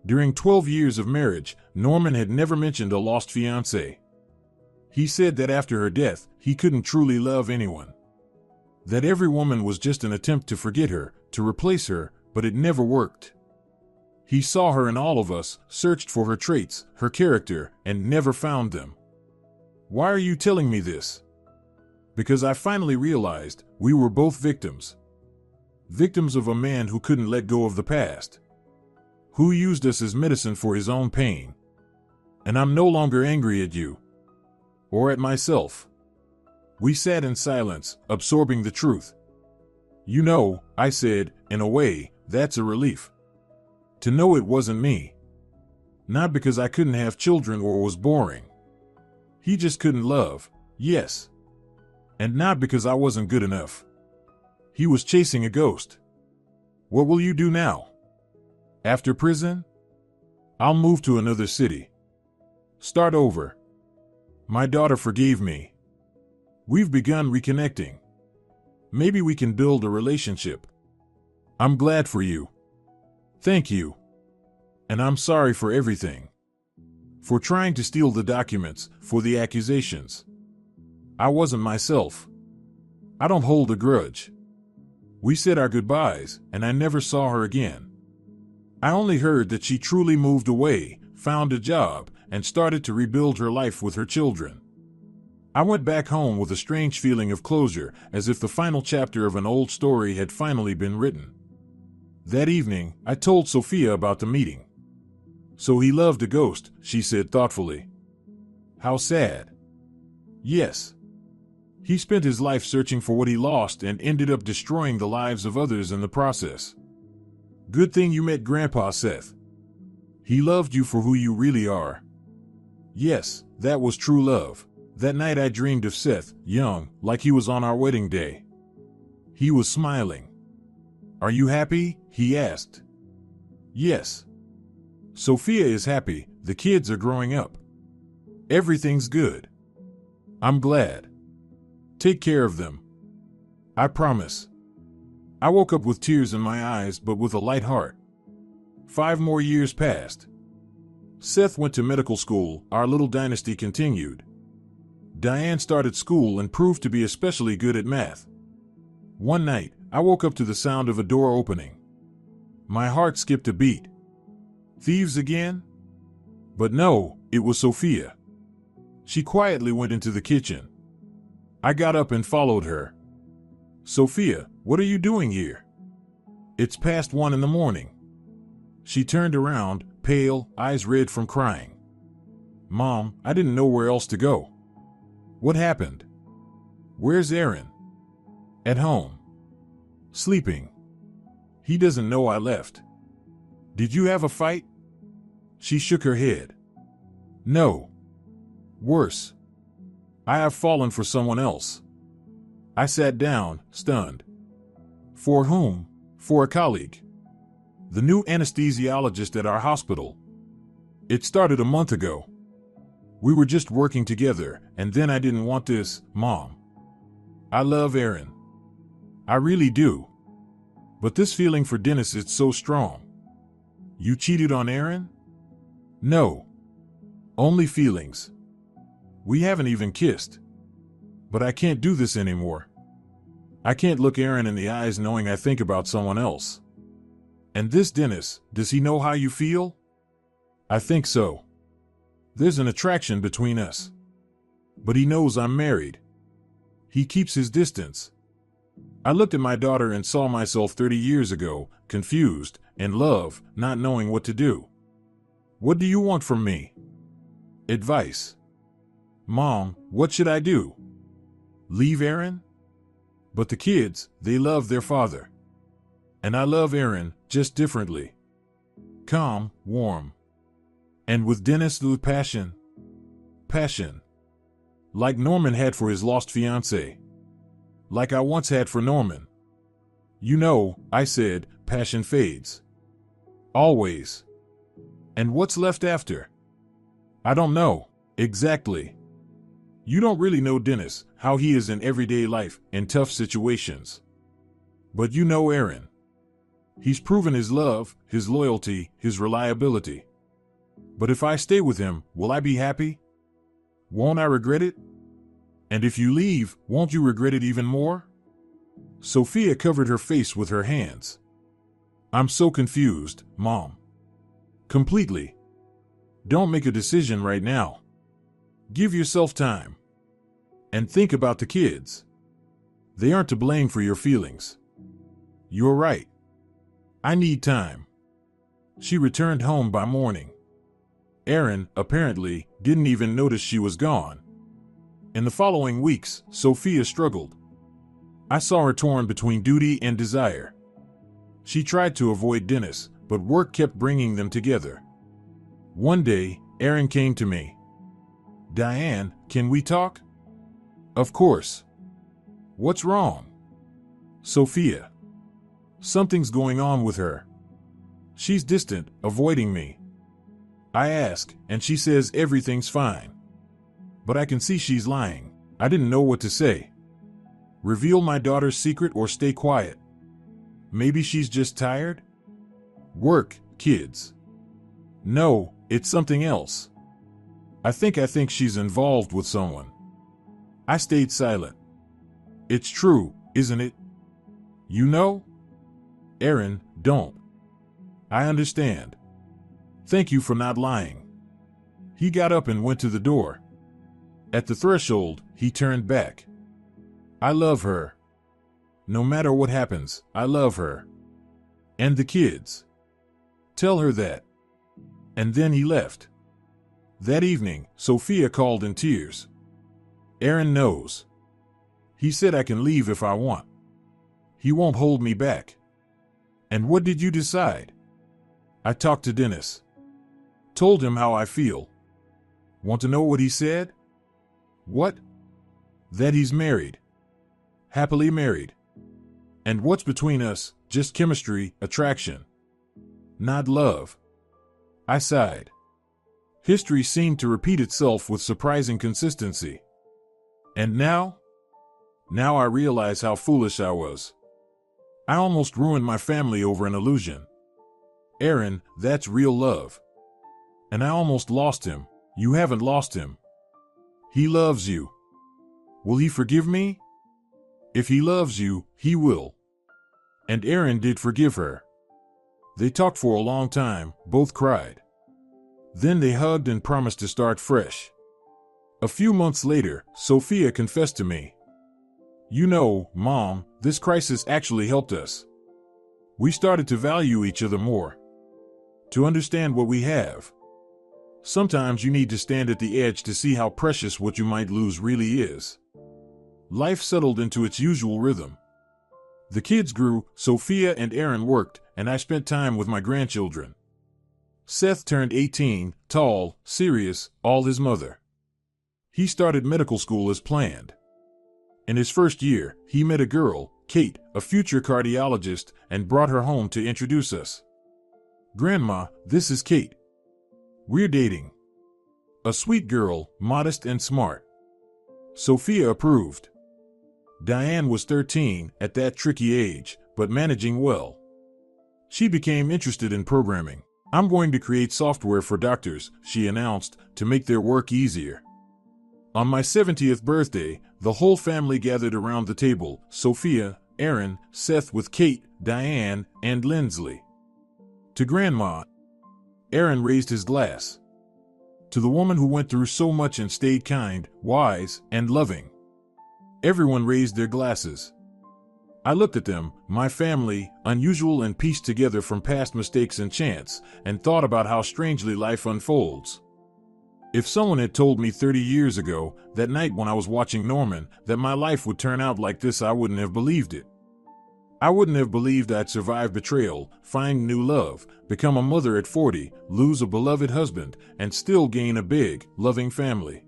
During 12 years of marriage, Norman had never mentioned a lost fiancée. He said that after her death, he couldn't truly love anyone. That every woman was just an attempt to forget her, to replace her, but it never worked. He saw her in all of us, searched for her traits, her character, and never found them. Why are you telling me this? Because I finally realized we were both victims. Victims of a man who couldn't let go of the past. Who used us as medicine for his own pain. And I'm no longer angry at you. Or at myself. We sat in silence, absorbing the truth. You know, I said, in a way, that's a relief. To know it wasn't me. Not because I couldn't have children or was boring. He just couldn't love, yes. And not because I wasn't good enough. He was chasing a ghost. What will you do now? After prison? I'll move to another city. Start over. My daughter forgave me. We've begun reconnecting. Maybe we can build a relationship. I'm glad for you. Thank you. And I'm sorry for everything. For trying to steal the documents, for the accusations. I wasn't myself. I don't hold a grudge. We said our goodbyes, and I never saw her again. I only heard that she truly moved away, found a job, and started to rebuild her life with her children. I went back home with a strange feeling of closure, as if the final chapter of an old story had finally been written. That evening, I told Sophia about the meeting. So he loved a ghost, she said thoughtfully. How sad. Yes. He spent his life searching for what he lost and ended up destroying the lives of others in the process. Good thing you met Grandpa Seth. He loved you for who you really are. Yes, that was true love. That night I dreamed of Seth, young, like he was on our wedding day. He was smiling. Are you happy? He asked. Yes. Sophia is happy, the kids are growing up. Everything's good. I'm glad. Take care of them. I promise. I woke up with tears in my eyes but with a light heart. 5 more years passed. Seth went to medical school, our little dynasty continued. Diane started school and proved to be especially good at math. One night, I woke up to the sound of a door opening. My heart skipped a beat. Thieves again? But no, it was Sophia. She quietly went into the kitchen. I got up and followed her. Sophia, what are you doing here? It's past 1 in the morning. She turned around, pale, eyes red from crying. Mom, I didn't know where else to go. What happened? Where's Aaron? At home. Sleeping. He doesn't know I left. Did you have a fight? She shook her head. No. Worse. I have fallen for someone else. I sat down, stunned. For whom? For a colleague. The new anesthesiologist at our hospital. It started a month ago. We were just working together, and then I didn't want this, Mom. I love Aaron. I really do. But this feeling for Dennis is so strong. You cheated on Aaron? No. Only feelings. We haven't even kissed. But I can't do this anymore. I can't look Aaron in the eyes knowing I think about someone else. And this Dennis, does he know how you feel? I think so. There's an attraction between us. But he knows I'm married. He keeps his distance. I looked at my daughter and saw myself 30 years ago, confused, in love, not knowing what to do. What do you want from me? Advice. Mom, what should I do? Leave Aaron? But the kids, they love their father. And I love Aaron, just differently. Calm, warm. And with Dennis the passion. Passion. Like Norman had for his lost fiancée. Like I once had for Norman. You know, I said, passion fades. Always. And what's left after? I don't know, exactly. You don't really know Dennis, how he is in everyday life, in tough situations. But you know Aaron. He's proven his love, his loyalty, his reliability. But if I stay with him, will I be happy? Won't I regret it? And if you leave, won't you regret it even more? Sophia covered her face with her hands. I'm so confused, Mom. Completely. Don't make a decision right now. Give yourself time. And think about the kids. They aren't to blame for your feelings. You're right. I need time. She returned home by morning. Aaron, apparently, didn't even notice she was gone. In the following weeks, Sophia struggled. I saw her torn between duty and desire. She tried to avoid Dennis, but work kept bringing them together. One day, Aaron came to me. Diane, can we talk? Of course. What's wrong? Sophia. Something's going on with her. She's distant, avoiding me. I ask, and she says everything's fine. But I can see she's lying. I didn't know what to say. Reveal my daughter's secret or stay quiet. Maybe she's just tired? Work, kids. No, it's something else. I think she's involved with someone. I stayed silent. It's true, isn't it? You know? Aaron, don't. I understand. Thank you for not lying. He got up and went to the door. At the threshold, he turned back. I love her. No matter what happens, I love her. And the kids. Tell her that. And then he left. That evening, Sophia called in tears. Aaron knows. He said I can leave if I want. He won't hold me back. And what did you decide? I talked to Dennis. Told him how I feel. Want to know what he said? What? That he's married. Happily married. And what's between us, just chemistry, attraction. Not love. I sighed. History seemed to repeat itself with surprising consistency. And now? Now I realize how foolish I was. I almost ruined my family over an illusion. Aaron, that's real love. And I almost lost him. You haven't lost him. He loves you. Will he forgive me? If he loves you, he will. And Aaron did forgive her. They talked for a long time, both cried. Then they hugged and promised to start fresh. A few months later, Sophia confessed to me. You know, Mom, this crisis actually helped us. We started to value each other more. To understand what we have. Sometimes you need to stand at the edge to see how precious what you might lose really is. Life settled into its usual rhythm. The kids grew, Sophia and Aaron worked, and I spent time with my grandchildren. Seth turned 18, tall, serious, all his mother. He started medical school as planned. In his first year, he met a girl, Kate, a future cardiologist, and brought her home to introduce us. Grandma, this is Kate. We're dating. A sweet girl, modest and smart. Sophia approved. Diane was 13 at that tricky age, but managing well. She became interested in programming. "I'm going to create software for doctors," she announced, "to make their work easier." On my 70th birthday, the whole family gathered around the table: Sophia, Aaron, Seth with Kate, Diane, and Lindsley. To Grandma, Aaron raised his glass. To the woman who went through so much and stayed kind, wise, and loving. Everyone raised their glasses. I looked at them, my family, unusual and pieced together from past mistakes and chance, and thought about how strangely life unfolds. If someone had told me 30 years ago, that night when I was watching Norman, that my life would turn out like this, I wouldn't have believed it. I wouldn't have believed I'd survive betrayal, find new love, become a mother at 40, lose a beloved husband, and still gain a big, loving family.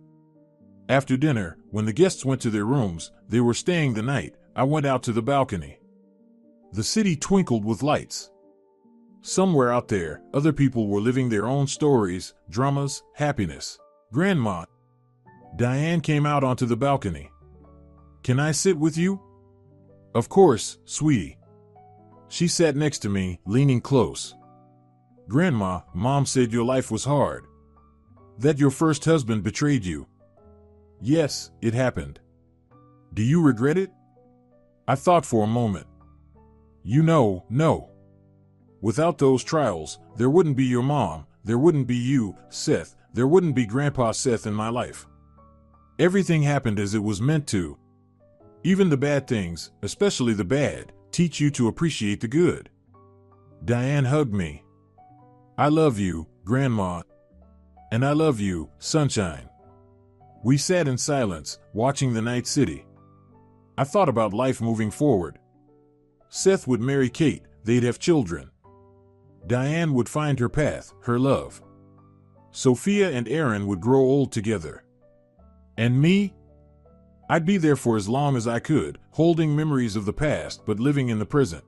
After dinner, when the guests went to their rooms, they were staying the night, I went out to the balcony. The city twinkled with lights. Somewhere out there, other people were living their own stories, dramas, happiness. "Grandma." Diane came out onto the balcony. "Can I sit with you?" "Of course, sweetie." She sat next to me, leaning close. "Grandma, Mom said your life was hard. That your first husband betrayed you." "Yes, it happened." "Do you regret it?" I thought for a moment. No. Without those trials, there wouldn't be your mom, there wouldn't be you, Seth, there wouldn't be Grandpa Seth in my life. Everything happened as it was meant to. Even the bad things, especially the bad, teach you to appreciate the good. Diane hugged me. "I love you, Grandma. And I love you, Sunshine." We sat in silence, watching the night city. I thought about life moving forward. Seth would marry Kate, they'd have children. Diane would find her path, her love. Sophia and Aaron would grow old together. And me? I'd be there for as long as I could, holding memories of the past but living in the present.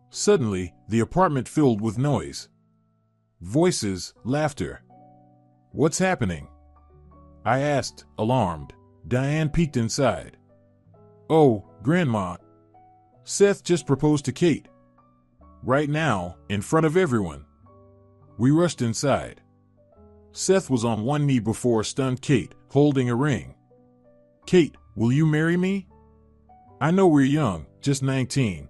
Suddenly, the apartment filled with noise. Voices, laughter. "What's happening?" I asked, alarmed. Diane peeked inside. "Oh, Grandma. Seth just proposed to Kate. Right now, in front of everyone." We rushed inside. Seth was on one knee before stunned Kate, holding a ring. "Kate, will you marry me? I know we're young, just 19.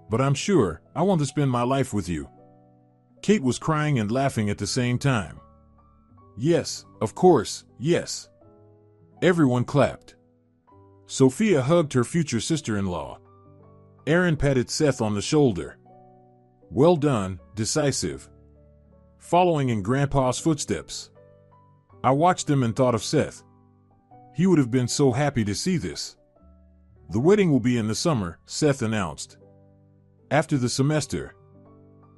But I'm sure I want to spend my life with you." Kate was crying and laughing at the same time. "Yes, of course, yes." Everyone clapped. Sophia hugged her future sister-in-law. Aaron patted Seth on the shoulder. "Well done, decisive." Following in Grandpa's footsteps. I watched them and thought of Seth. He would have been so happy to see this. "The wedding will be in the summer," Seth announced. "After the semester."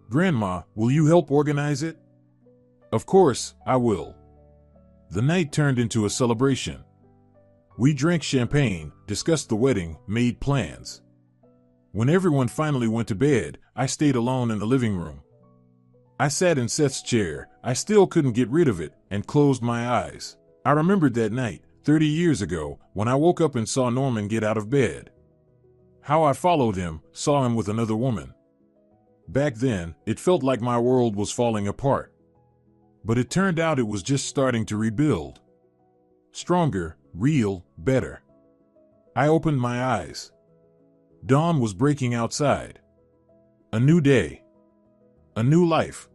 "Grandma, will you help organize it?" "Of course, I will." The night turned into a celebration. We drank champagne, discussed the wedding, made plans. When everyone finally went to bed, I stayed alone in the living room. I sat in Seth's chair, I still couldn't get rid of it, and closed my eyes. I remembered that night, 30 years ago, when I woke up and saw Norman get out of bed. How I followed him, saw him with another woman. Back then, it felt like my world was falling apart. But it turned out it was just starting to rebuild. Stronger, real, better. I opened my eyes. Dawn was breaking outside. A new day. A new life.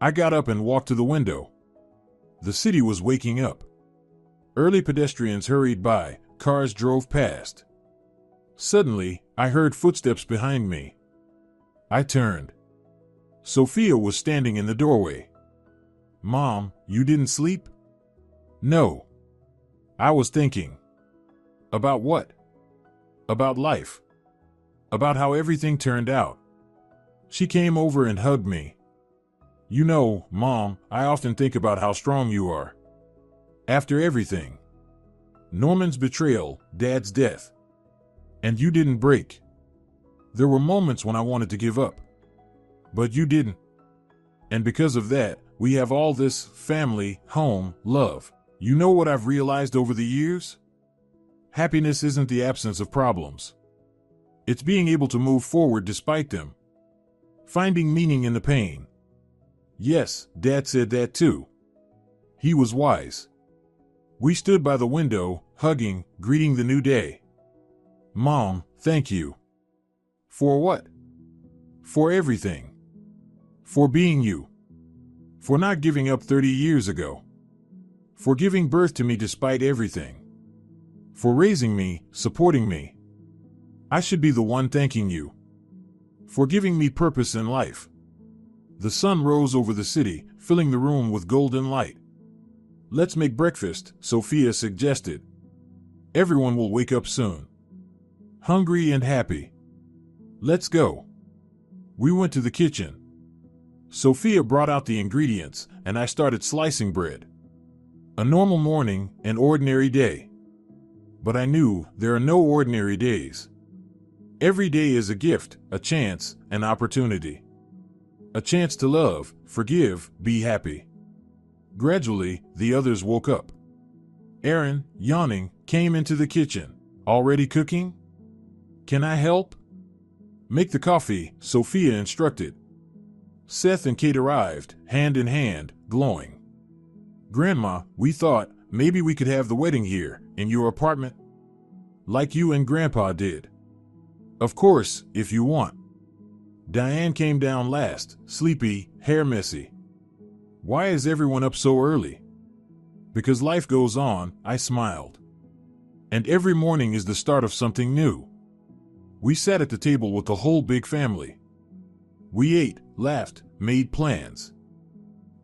I got up and walked to the window. The city was waking up. Early pedestrians hurried by, cars drove past. Suddenly, I heard footsteps behind me. I turned. Sophia was standing in the doorway. "Mom, you didn't sleep?" "No." I was thinking. About what? About life. About how everything turned out. She came over and hugged me. "You know, Mom, I often think about how strong you are. After everything. Norman's betrayal, Dad's death. And you didn't break. There were moments when I wanted to give up. But you didn't. And because of that, we have all this family, home, love. You know what I've realized over the years? happiness isn't the absence of problems. It's being able to move forward despite them. Finding meaning in the pain. Yes, Dad said that too. He was wise. We stood by the window, hugging, greeting the new day. Mom, thank you. For what? For everything. For being you. For not giving up 30 years ago. For giving birth to me despite everything. For raising me, supporting me. I should be the one thanking you. For giving me purpose in life. The sun rose over the city, filling the room with golden light. Let's make breakfast, Sophia suggested. Everyone will wake up soon. Hungry and happy. Let's go. We went to the kitchen. Sophia brought out the ingredients, and I started slicing bread. A normal morning, an ordinary day. But I knew there are no ordinary days. Every day is a gift, a chance, an opportunity. A chance to love, forgive, be happy. Gradually, the others woke up. Aaron, yawning, came into the kitchen. Already cooking? Can I help? Make the coffee, Sophia instructed. Seth and Kate arrived, hand in hand, glowing. Grandma, we thought maybe we could have the wedding here, in your apartment. Like you and Grandpa did. Of course, if you want. Diane came down last, sleepy, hair messy. Why is everyone up so early? Because life goes on, I smiled. And every morning is the start of something new. We sat at the table with the whole big family. We ate, laughed, made plans.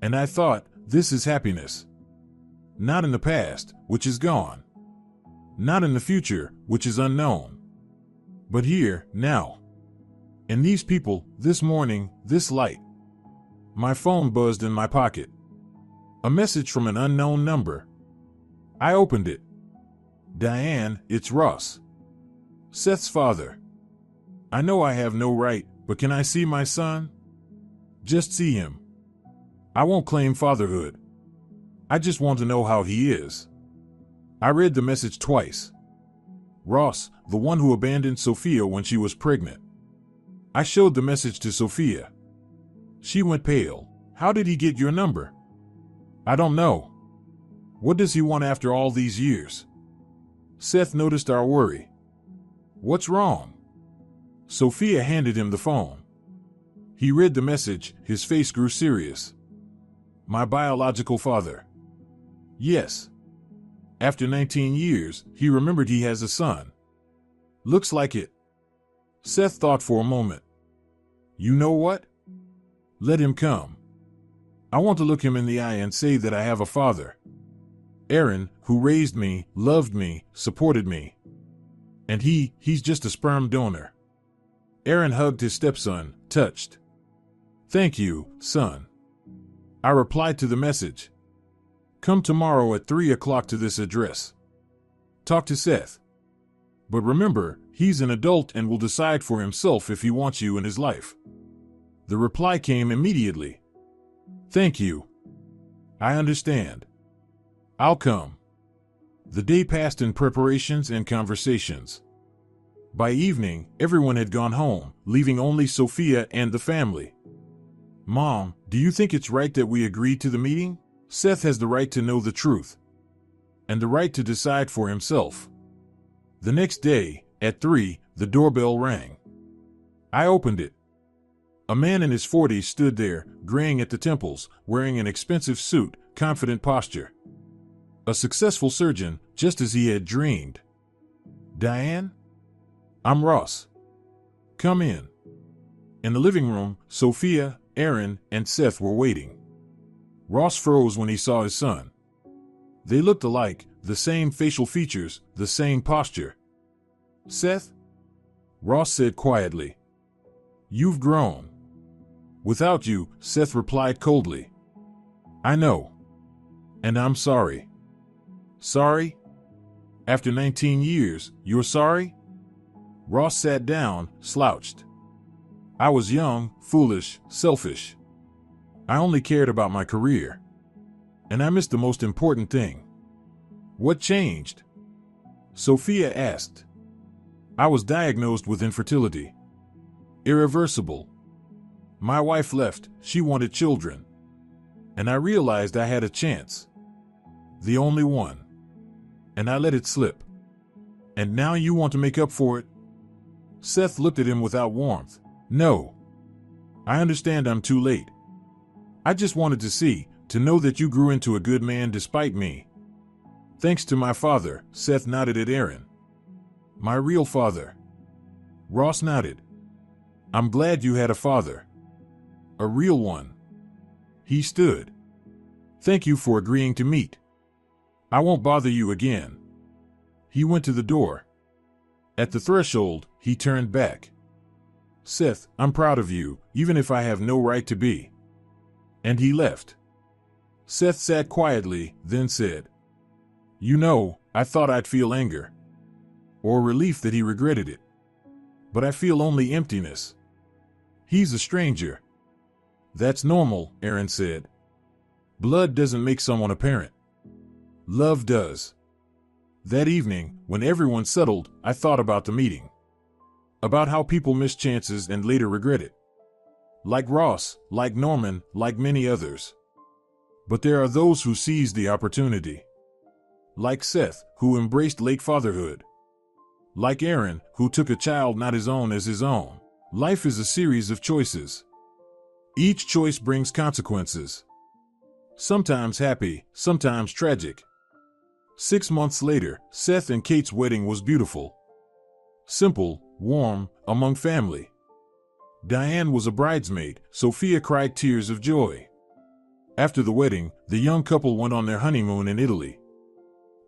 And I thought, this is happiness. Not in the past, which is gone. Not in the future, which is unknown. But here, now. And these people, this morning, this light. My phone buzzed in my pocket. A message from an unknown number. I opened it. Diane, it's Ross. Seth's father. I know I have no right, but can I see my son? Just see him. I won't claim fatherhood. I just want to know how he is. I read the message twice. Ross, the one who abandoned Sophia when she was pregnant. I showed the message to Sophia. She went pale. How did he get your number? I don't know. What does he want after all these years? Seth noticed our worry. What's wrong? Sophia handed him the phone. He read the message, his face grew serious. My biological father. Yes. After 19 years, he remembered he has a son. Looks like it. Seth thought for a moment. You know what? Let him come. I want to look him in the eye and say that I have a father. Aaron, who raised me, loved me, supported me. And he's just a sperm donor. Aaron hugged his stepson, touched. Thank you, son. I replied to the message. Come tomorrow at 3 o'clock to this address. Talk to Seth. But remember, he's an adult and will decide for himself if he wants you in his life. The reply came immediately. Thank you. I understand. I'll come. The day passed in preparations and conversations. By evening, everyone had gone home, leaving only Sophia and the family. Mom, do you think it's right that we agreed to the meeting? Seth has the right to know the truth. And the right to decide for himself. The next day, at 3, the doorbell rang. I opened it. A man in his 40s stood there, graying at the temples, wearing an expensive suit, confident posture. A successful surgeon, just as he had dreamed. Diane? I'm Ross. Come in. In the living room, Sophia, Aaron, and Seth were waiting. Ross froze when he saw his son. They looked alike, the same facial features, the same posture. Seth? Ross said quietly. You've grown. Without you, Seth replied coldly. I know. And I'm sorry. Sorry? After 19 years, you're sorry? Ross sat down, slouched. I was young, foolish, selfish. I only cared about my career. And I missed the most important thing. What changed? Sophia asked. I was diagnosed with infertility. Irreversible. My wife left, she wanted children. And I realized I had a chance. The only one. And I let it slip. And now you want to make up for it? Seth looked at him without warmth. No. I understand I'm too late. I just wanted to know that you grew into a good man despite me. Thanks to my father, Seth nodded at Aaron. My real father. Ross nodded. I'm glad you had a father. A real one. He stood. Thank you for agreeing to meet. I won't bother you again. He went to the door. At the threshold, he turned back. Seth, I'm proud of you, even if I have no right to be. And he left. Seth sat quietly, then said, You know, I thought I'd feel anger. Or relief that he regretted it. But I feel only emptiness. He's a stranger. That's normal, Aaron said. Blood doesn't make someone a parent. Love does. That evening, when everyone settled, I thought about the meeting. About how people miss chances and later regret it. Like Ross, like Norman, like many others. But there are those who seize the opportunity. Like Seth, who embraced late fatherhood. Like Aaron, who took a child not his own as his own. Life is a series of choices. Each choice brings consequences. Sometimes happy, sometimes tragic. 6 months later, Seth and Kate's wedding was beautiful. Simple, warm, among family. Diane was a bridesmaid, Sophia cried tears of joy. After the wedding, the young couple went on their honeymoon in Italy.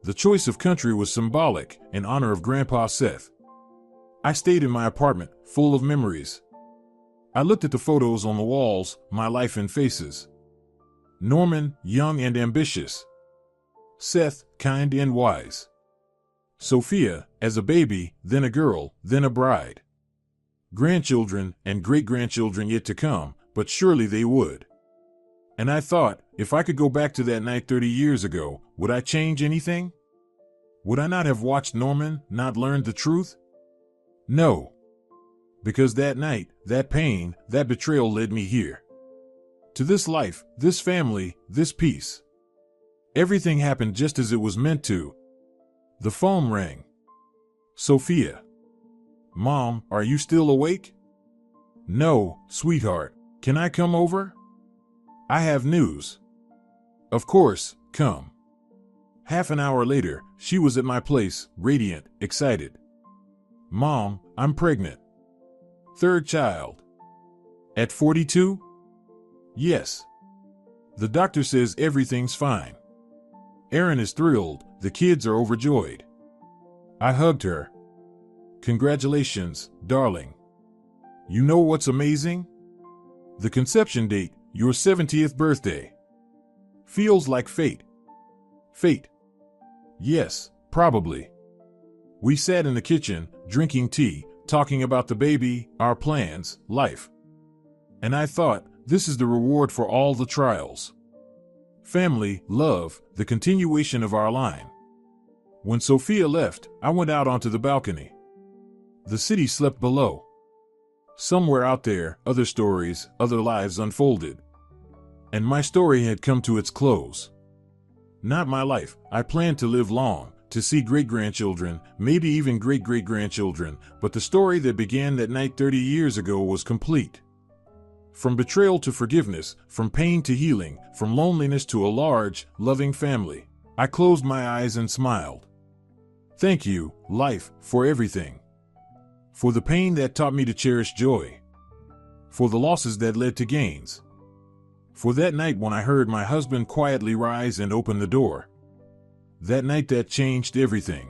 The choice of country was symbolic, in honor of Grandpa Seth. I stayed in my apartment, full of memories. I looked at the photos on the walls, my life in faces. Norman, young and ambitious. Seth, kind and wise. Sophia, as a baby, then a girl, then a bride. Grandchildren and great-grandchildren yet to come, but surely they would. And I thought, if I could go back to that night 30 years ago, would I change anything? Would I not have watched Norman, not learned the truth? No. Because that night, that pain, that betrayal led me here. To this life, this family, this peace. Everything happened just as it was meant to. The phone rang. Sophia. Mom, are you still awake? No, sweetheart. Can I come over? I have news. Of course, come. Half an hour later, she was at my place, radiant, excited. Mom, I'm pregnant. Third child. At 42? Yes. The doctor says everything's fine. Aaron is thrilled, the kids are overjoyed. I hugged her. Congratulations, darling. You know what's amazing? The conception date, your 70th birthday. Feels like fate. Fate. Yes, probably. We sat in the kitchen, drinking tea, talking about the baby, our plans, life. And I thought, this is the reward for all the trials. Family, love, the continuation of our line. When Sophia left, I went out onto the balcony. The city slept below. Somewhere out there, other stories, other lives unfolded. And my story had come to its close. Not my life. I planned to live long, to see great-grandchildren, maybe even great-great-grandchildren, but the story that began that night 30 years ago was complete. From betrayal to forgiveness, from pain to healing, from loneliness to a large, loving family. I closed my eyes and smiled. Thank you, life, for everything. For the pain that taught me to cherish joy. For the losses that led to gains. For that night when I heard my husband quietly rise and open the door. That night that changed everything.